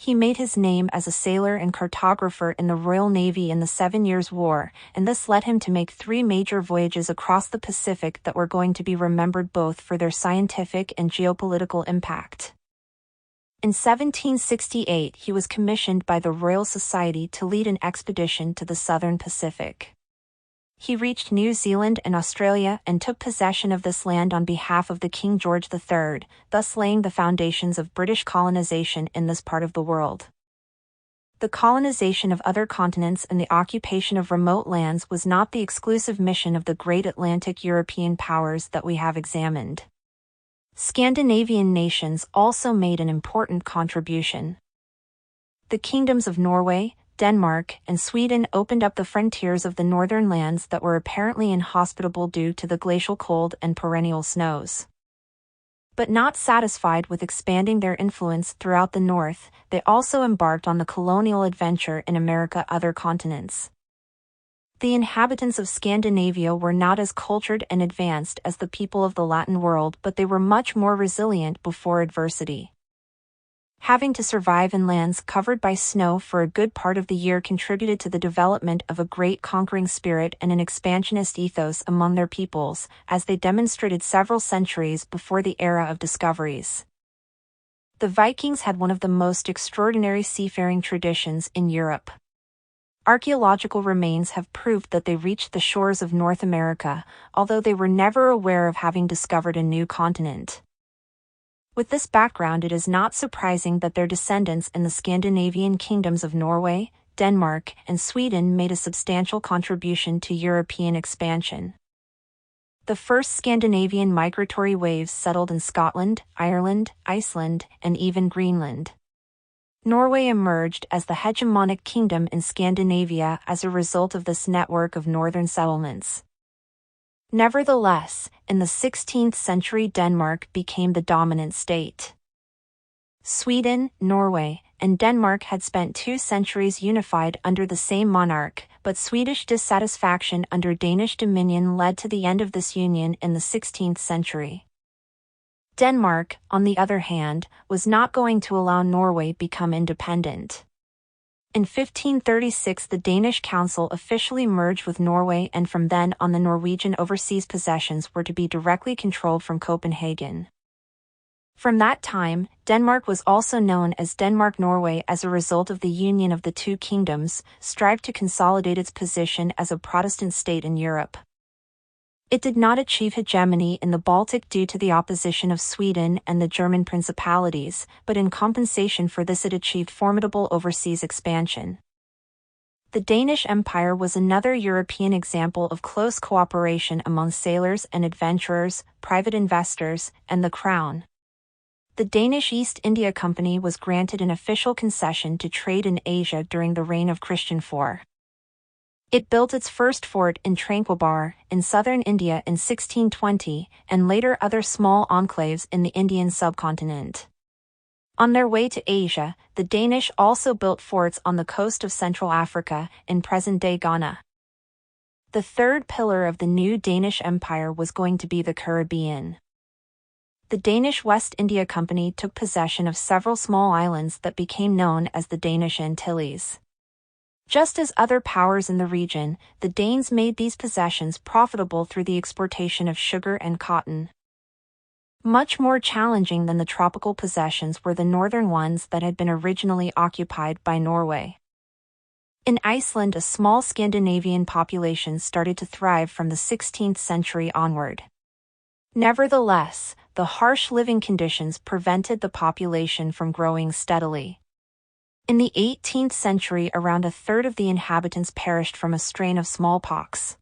He made his name as a sailor and cartographer in the Royal Navy in the 7 Years' War, and this led him to make 3 major voyages across the Pacific that were going to be remembered both for their scientific and geopolitical impact. In 1768, he was commissioned by the Royal Society to lead an expedition to the southern Pacific. He reached New Zealand and Australia and took possession of this land on behalf of the King George III, thus laying the foundations of British colonization in this part of the world. The colonization of other continents and the occupation of remote lands was not the exclusive mission of the great Atlantic European powers that we have examined. Scandinavian nations also made an important contribution. The kingdoms of Norway, Denmark, and Sweden opened up the frontiers of the northern lands that were apparently inhospitable due to the glacial cold and perennial snows. But not satisfied with expanding their influence throughout the north, they also embarked on the colonial adventure in America's other continents. The inhabitants of Scandinavia were not as cultured and advanced as the people of the Latin world, but they were much more resilient before adversity. Having to survive in lands covered by snow for a good part of the year contributed to the development of a great conquering spirit and an expansionist ethos among their peoples, as they demonstrated several centuries before the era of discoveries. The Vikings had one of the most extraordinary seafaring traditions in Europe. Archaeological remains have proved that they reached the shores of North America, although they were never aware of having discovered a new continent. With this background, it is not surprising that their descendants in the Scandinavian kingdoms of Norway, Denmark, and Sweden made a substantial contribution to European expansion. The first Scandinavian migratory waves settled in Scotland, Ireland, Iceland, and even Greenland. Norway emerged as the hegemonic kingdom in Scandinavia as a result of this network of northern settlements. Nevertheless, in the 16th century, Denmark became the dominant state. Sweden, Norway, and Denmark had spent 2 centuries unified under the same monarch, but Swedish dissatisfaction under Danish dominion led to the end of this union in the 16th century. Denmark, on the other hand, was not going to allow Norway become independent. In 1536, the Danish Council officially merged with Norway, and from then on the Norwegian overseas possessions were to be directly controlled from Copenhagen. From that time, Denmark was also known as Denmark-Norway as a result of the union of the two kingdoms, strived to consolidate its position as a Protestant state in Europe. It did not achieve hegemony in the Baltic due to the opposition of Sweden and the German principalities, but in compensation for this it achieved formidable overseas expansion. The Danish Empire was another European example of close cooperation among sailors and adventurers, private investors, and the crown. The Danish East India Company was granted an official concession to trade in Asia during the reign of Christian IV. It built its first fort in Tranquebar, in southern India in 1620, and later other small enclaves in the Indian subcontinent. On their way to Asia, the Danish also built forts on the coast of Central Africa, in present-day Ghana. The third pillar of the new Danish Empire was going to be the Caribbean. The Danish West India Company took possession of several small islands that became known as the Danish Antilles. Just as other powers in the region, the Danes made these possessions profitable through the exportation of sugar and cotton. Much more challenging than the tropical possessions were the northern ones that had been originally occupied by Norway. In Iceland, a small Scandinavian population started to thrive from the 16th century onward. Nevertheless, the harsh living conditions prevented the population from growing steadily. In the 18th century, around a third of the inhabitants perished from a strain of smallpox.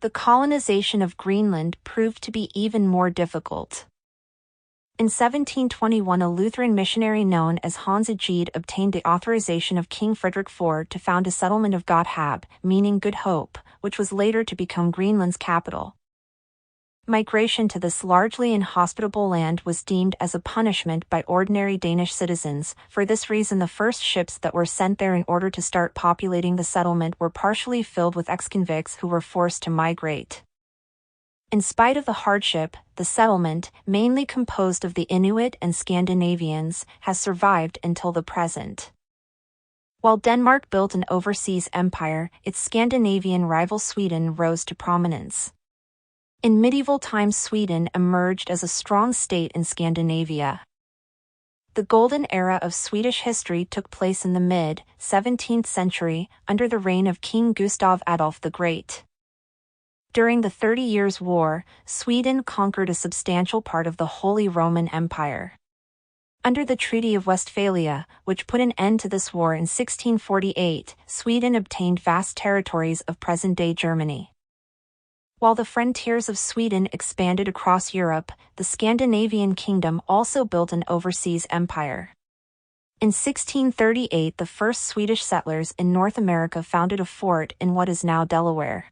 The colonization of Greenland proved to be even more difficult. In 1721, a Lutheran missionary known as Hans Egede obtained the authorization of King Frederick IV to found a settlement of Godhavn, meaning Good Hope, which was later to become Greenland's capital. Migration to this largely inhospitable land was deemed as a punishment by ordinary Danish citizens. For this reason, the first ships that were sent there in order to start populating the settlement were partially filled with ex-convicts who were forced to migrate. In spite of the hardship, the settlement, mainly composed of the Inuit and Scandinavians, has survived until the present. While Denmark built an overseas empire, its Scandinavian rival Sweden rose to prominence. In medieval times, Sweden emerged as a strong state in Scandinavia. The golden era of Swedish history took place in the mid-17th century, under the reign of King Gustav Adolf the Great. During the 30 Years' War, Sweden conquered a substantial part of the Holy Roman Empire. Under the Treaty of Westphalia, which put an end to this war in 1648, Sweden obtained vast territories of present-day Germany. While the frontiers of Sweden expanded across Europe, the Scandinavian kingdom also built an overseas empire. In 1638, the first Swedish settlers in North America founded a fort in what is now Delaware.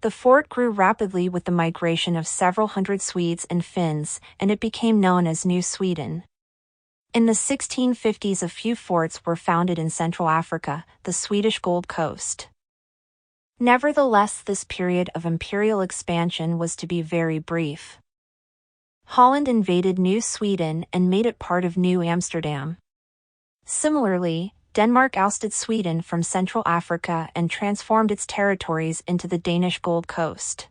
The fort grew rapidly with the migration of several hundred Swedes and Finns, and it became known as New Sweden. In the 1650s, a few forts were founded in Central Africa, the Swedish Gold Coast. Nevertheless, this period of imperial expansion was to be very brief. Holland invaded New Sweden and made it part of New Amsterdam. Similarly, Denmark ousted Sweden from Central Africa and transformed its territories into the Danish Gold Coast.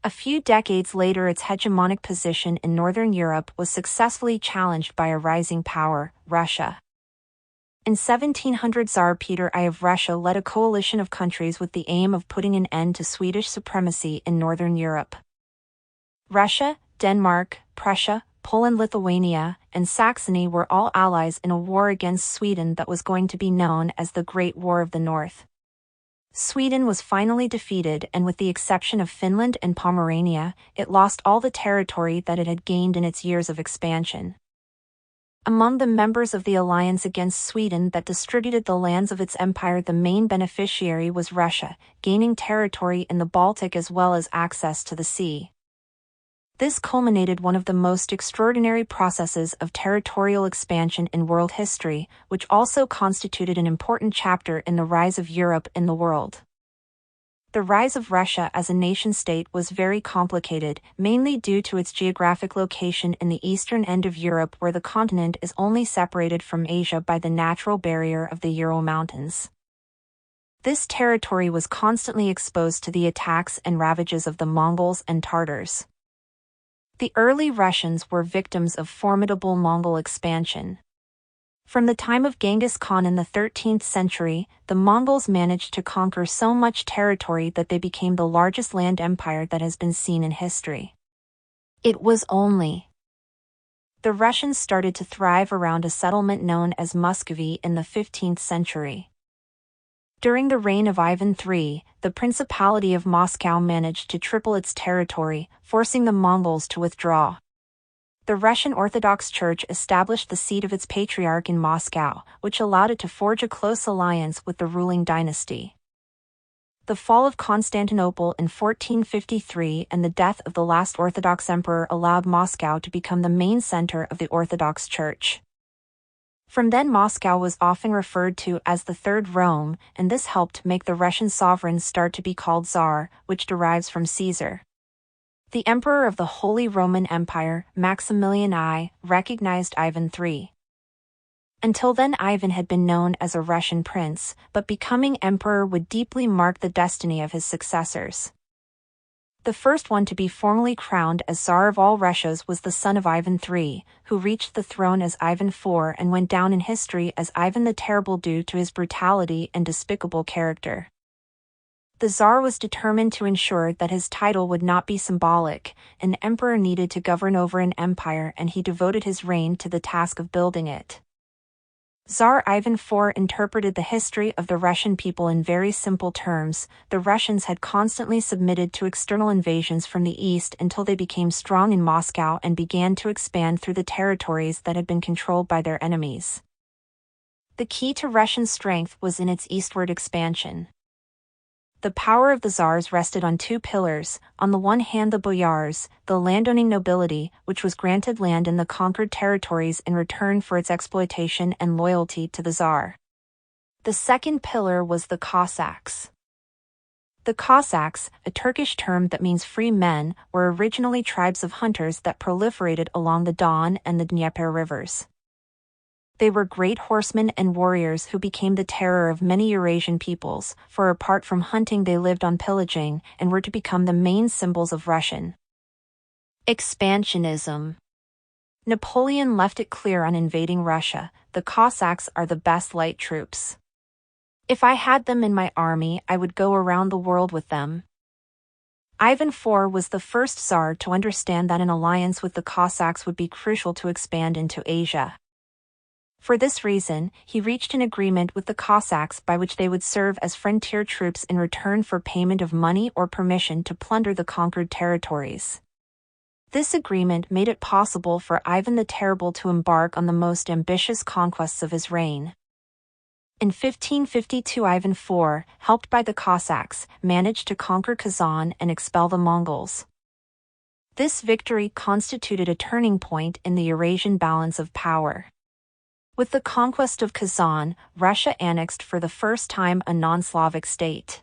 A few decades later, its hegemonic position in Northern Europe was successfully challenged by a rising power, Russia. In 1700, Tsar Peter I of Russia led a coalition of countries with the aim of putting an end to Swedish supremacy in Northern Europe. Russia, Denmark, Prussia, Poland, Lithuania, and Saxony were all allies in a war against Sweden that was going to be known as the Great War of the North. Sweden was finally defeated, and with the exception of Finland and Pomerania, it lost all the territory that it had gained in its years of expansion. Among the members of the alliance against Sweden that distributed the lands of its empire, the main beneficiary was Russia, gaining territory in the Baltic as well as access to the sea. This culminated one of the most extraordinary processes of territorial expansion in world history, which also constituted an important chapter in the rise of Europe in the world. The rise of Russia as a nation-state was very complicated, mainly due to its geographic location in the eastern end of Europe, where the continent is only separated from Asia by the natural barrier of the Ural Mountains. This territory was constantly exposed to the attacks and ravages of the Mongols and Tartars. The early Russians were victims of formidable Mongol expansion. From the time of Genghis Khan in the 13th century, the Mongols managed to conquer so much territory that they became the largest land empire that has been seen in history. It was only the Russians started to thrive around a settlement known as Muscovy in the 15th century. During the reign of Ivan III, the Principality of Moscow managed to triple its territory, forcing the Mongols to withdraw. The Russian Orthodox Church established the seat of its patriarch in Moscow, which allowed it to forge a close alliance with the ruling dynasty. The fall of Constantinople in 1453 and the death of the last Orthodox emperor allowed Moscow to become the main center of the Orthodox Church. From then, Moscow was often referred to as the Third Rome, and this helped make the Russian sovereigns start to be called Tsar, which derives from Caesar. The emperor of the Holy Roman Empire, Maximilian I, recognized Ivan III. Until then, Ivan had been known as a Russian prince, but becoming emperor would deeply mark the destiny of his successors. The first one to be formally crowned as Tsar of all Russias was the son of Ivan III, who reached the throne as Ivan IV and went down in history as Ivan the Terrible due to his brutality and despicable character. The Tsar was determined to ensure that his title would not be symbolic. An emperor needed to govern over an empire, and he devoted his reign to the task of building it. Tsar Ivan IV interpreted the history of the Russian people in very simple terms. The Russians had constantly submitted to external invasions from the east until they became strong in Moscow and began to expand through the territories that had been controlled by their enemies. The key to Russian strength was in its eastward expansion. The power of the Tsars rested on two pillars: on the one hand the boyars, the landowning nobility, which was granted land in the conquered territories in return for its exploitation and loyalty to the Tsar. The second pillar was the Cossacks. The Cossacks, a Turkish term that means free men, were originally tribes of hunters that proliferated along the Don and the Dnieper rivers. They were great horsemen and warriors who became the terror of many Eurasian peoples, for apart from hunting they lived on pillaging, and were to become the main symbols of Russian expansionism. Napoleon left it clear on invading Russia: the Cossacks are the best light troops. If I had them in my army, I would go around the world with them. Ivan IV was the first Tsar to understand that an alliance with the Cossacks would be crucial to expand into Asia. For this reason, he reached an agreement with the Cossacks by which they would serve as frontier troops in return for payment of money or permission to plunder the conquered territories. This agreement made it possible for Ivan the Terrible to embark on the most ambitious conquests of his reign. In 1552, Ivan IV, helped by the Cossacks, managed to conquer Kazan and expel the Mongols. This victory constituted a turning point in the Eurasian balance of power. With the conquest of Kazan, Russia annexed for the first time a non-Slavic state.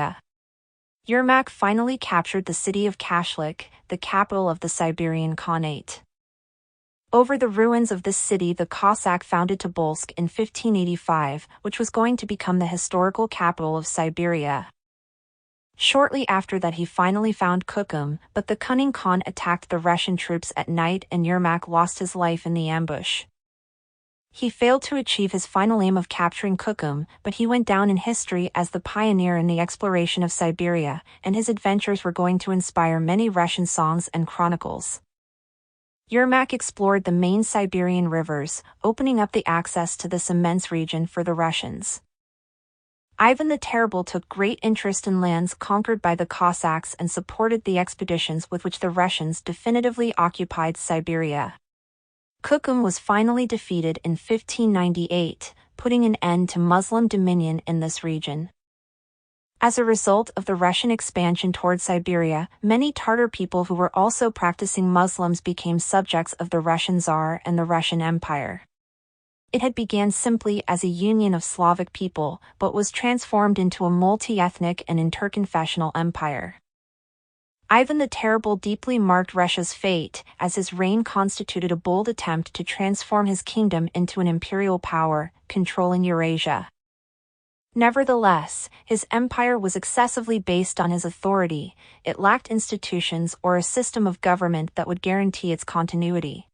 Siberia. Yermak finally captured the city of Kashlik, the capital of the Siberian Khanate. Over the ruins of this city the Cossack founded Tobolsk in 1585, which was going to become the historical capital of Siberia. Shortly after that he finally found Kukum, but the cunning Khan attacked the Russian troops at night and Yermak lost his life in the ambush. He failed to achieve his final aim of capturing Kukum, but he went down in history as the pioneer in the exploration of Siberia, and his adventures were going to inspire many Russian songs and chronicles. Yermak explored the main Siberian rivers, opening up the access to this immense region for the Russians. Ivan the Terrible took great interest in lands conquered by the Cossacks and supported the expeditions with which the Russians definitively occupied Siberia. Kukum was finally defeated in 1598, putting an end to Muslim dominion in this region. As a result of the Russian expansion toward Siberia, many Tatar people who were also practicing Muslims became subjects of the Russian Tsar and the Russian Empire. It had began simply as a union of Slavic people, but was transformed into a multi-ethnic and interconfessional empire. Ivan the Terrible deeply marked Russia's fate, as his reign constituted a bold attempt to transform his kingdom into an imperial power, controlling Eurasia. Nevertheless, his empire was excessively based on his authority. It lacked institutions or a system of government that would guarantee its continuity.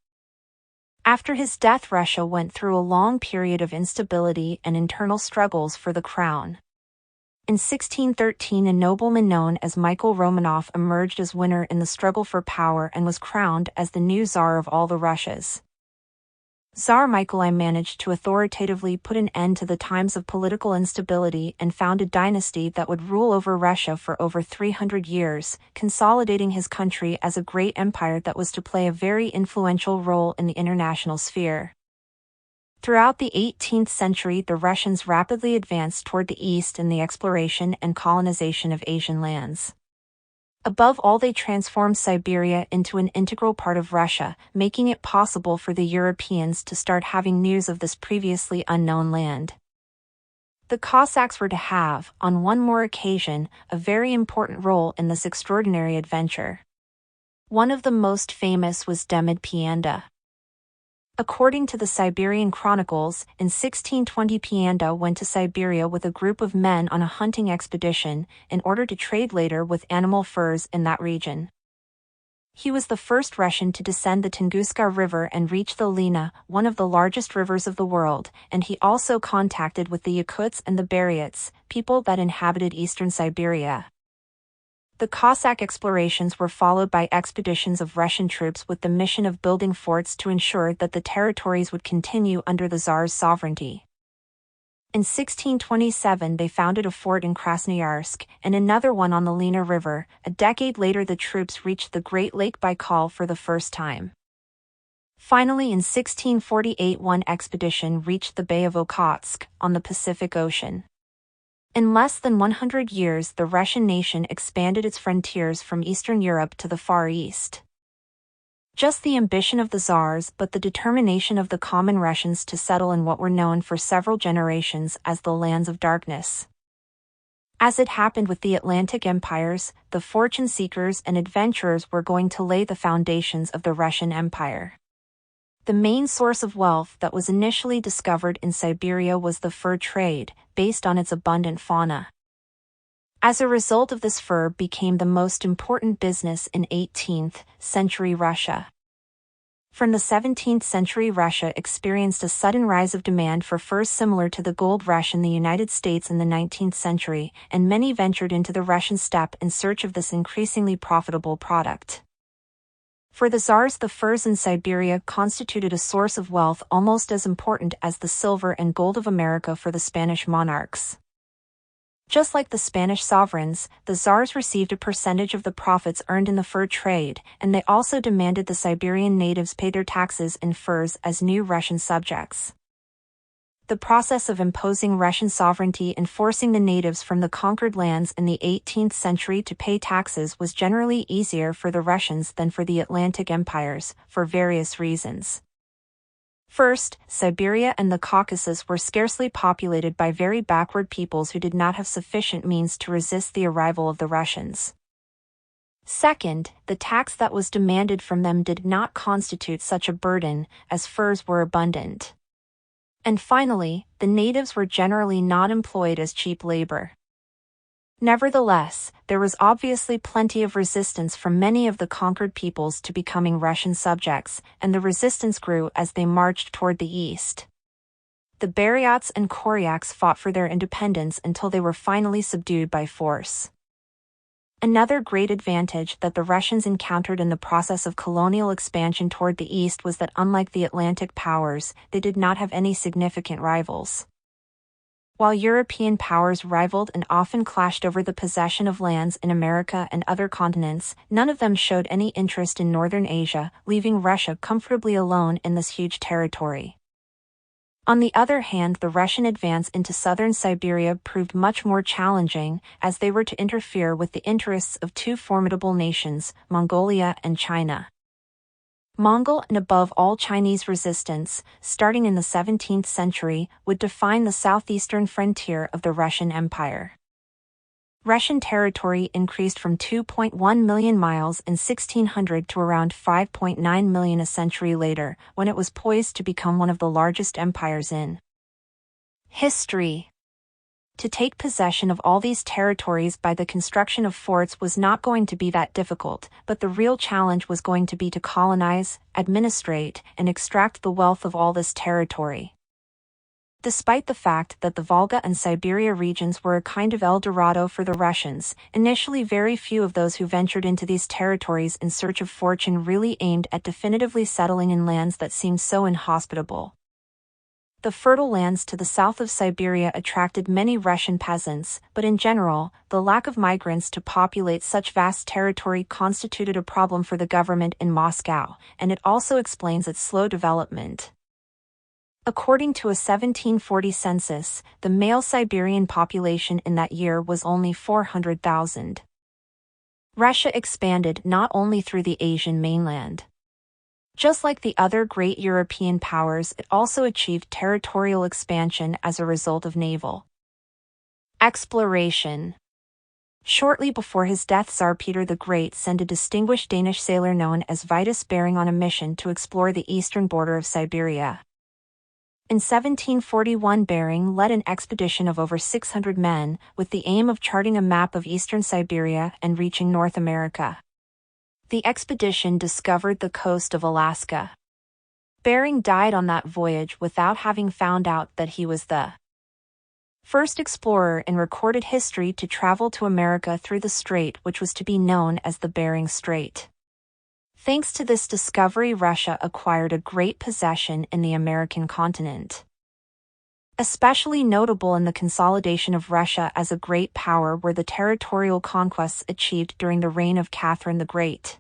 After his death, Russia went through a long period of instability and internal struggles for the crown. In 1613, a nobleman known as Michael Romanov emerged as winner in the struggle for power and was crowned as the new Tsar of all the Russias. Tsar Michael I managed to authoritatively put an end to the times of political instability and found a dynasty that would rule over Russia for over 300 years, consolidating his country as a great empire that was to play a very influential role in the international sphere. Throughout the 18th century, the Russians rapidly advanced toward the east in the exploration and colonization of Asian lands. Above all, they transformed Siberia into an integral part of Russia, making it possible for the Europeans to start having news of this previously unknown land. The Cossacks were to have, on one more occasion, a very important role in this extraordinary adventure. One of the most famous was Demid Pianda. According to the Siberian Chronicles, in 1620 Pianda went to Siberia with a group of men on a hunting expedition, in order to trade later with animal furs in that region. He was the first Russian to descend the Tunguska River and reach the Lena, one of the largest rivers of the world, and he also contacted with the Yakuts and the Buryats, people that inhabited eastern Siberia. The Cossack explorations were followed by expeditions of Russian troops with the mission of building forts to ensure that the territories would continue under the Tsar's sovereignty. In 1627 they founded a fort in Krasnoyarsk, and another one on the Lena River. A decade later the troops reached the Great Lake Baikal for the first time. Finally in 1648 one expedition reached the Bay of Okhotsk, on the Pacific Ocean. In less than 100 years the Russian nation expanded its frontiers from Eastern Europe to the Far East. Just the ambition of the Tsars, but the determination of the common Russians to settle in what were known for several generations as the Lands of Darkness. As it happened with the Atlantic empires, the fortune seekers and adventurers were going to lay the foundations of the Russian Empire. The main source of wealth that was initially discovered in Siberia was the fur trade, based on its abundant fauna. As a result of this, fur became the most important business in 18th century Russia. From the 17th century Russia experienced a sudden rise of demand for furs similar to the gold rush in the United States in the 19th century, and many ventured into the Russian steppe in search of this increasingly profitable product. For the Tsars, the furs in Siberia constituted a source of wealth almost as important as the silver and gold of America for the Spanish monarchs. Just like the Spanish sovereigns, the Tsars received a percentage of the profits earned in the fur trade, and they also demanded the Siberian natives pay their taxes in furs as new Russian subjects. The process of imposing Russian sovereignty and forcing the natives from the conquered lands in the 18th century to pay taxes was generally easier for the Russians than for the Atlantic empires, for various reasons. First, Siberia and the Caucasus were scarcely populated by very backward peoples who did not have sufficient means to resist the arrival of the Russians. Second, the tax that was demanded from them did not constitute such a burden, as furs were abundant. And finally, the natives were generally not employed as cheap labor. Nevertheless, there was obviously plenty of resistance from many of the conquered peoples to becoming Russian subjects, and the resistance grew as they marched toward the east. The Buryats and Koryaks fought for their independence until they were finally subdued by force. Another great advantage that the Russians encountered in the process of colonial expansion toward the east was that unlike the Atlantic powers, they did not have any significant rivals. While European powers rivaled and often clashed over the possession of lands in America and other continents, none of them showed any interest in northern Asia, leaving Russia comfortably alone in this huge territory. On the other hand, the Russian advance into southern Siberia proved much more challenging, as they were to interfere with the interests of two formidable nations, Mongolia and China. Mongol and above all Chinese resistance, starting in the 17th century, would define the southeastern frontier of the Russian Empire. Russian territory increased from 2.1 million miles in 1600 to around 5.9 million a century later, when it was poised to become one of the largest empires in history. To take possession of all these territories by the construction of forts was not going to be that difficult, but the real challenge was going to be to colonize, administrate, and extract the wealth of all this territory. Despite the fact that the Volga and Siberia regions were a kind of El Dorado for the Russians, initially very few of those who ventured into these territories in search of fortune really aimed at definitively settling in lands that seemed so inhospitable. The fertile lands to the south of Siberia attracted many Russian peasants, but in general, the lack of migrants to populate such vast territory constituted a problem for the government in Moscow, and it also explains its slow development. According to a 1740 census, the male Siberian population in that year was only 400,000. Russia expanded not only through the Asian mainland. Just like the other great European powers, it also achieved territorial expansion as a result of naval exploration. Shortly before his death, Tsar Peter the Great sent a distinguished Danish sailor known as Vitus Bering on a mission to explore the eastern border of Siberia. In 1741 Bering led an expedition of over 600 men, with the aim of charting a map of eastern Siberia and reaching North America. The expedition discovered the coast of Alaska. Bering died on that voyage without having found out that he was the first explorer in recorded history to travel to America through the strait which was to be known as the Bering Strait. Thanks to this discovery, Russia acquired a great possession in the American continent. Especially notable in the consolidation of Russia as a great power were the territorial conquests achieved during the reign of Catherine the Great.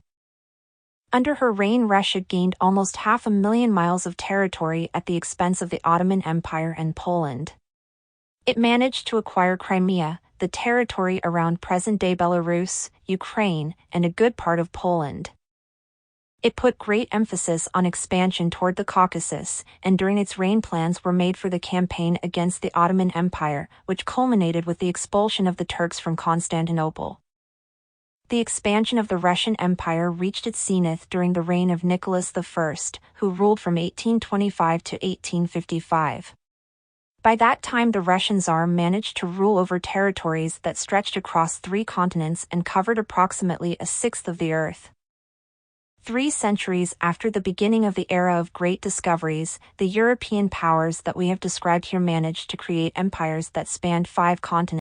Under her reign, Russia gained almost 500,000 miles of territory at the expense of the Ottoman Empire and Poland. It managed to acquire Crimea, the territory around present-day Belarus, Ukraine, and a good part of Poland. It put great emphasis on expansion toward the Caucasus, and during its reign plans were made for the campaign against the Ottoman Empire, which culminated with the expulsion of the Turks from Constantinople. The expansion of the Russian Empire reached its zenith during the reign of Nicholas I, who ruled from 1825 to 1855. By that time, the Russian Tsar managed to rule over territories that stretched across 3 continents and covered approximately a sixth of the earth. 3 centuries after the beginning of the era of great discoveries, the European powers that we have described here managed to create empires that spanned 5 continents.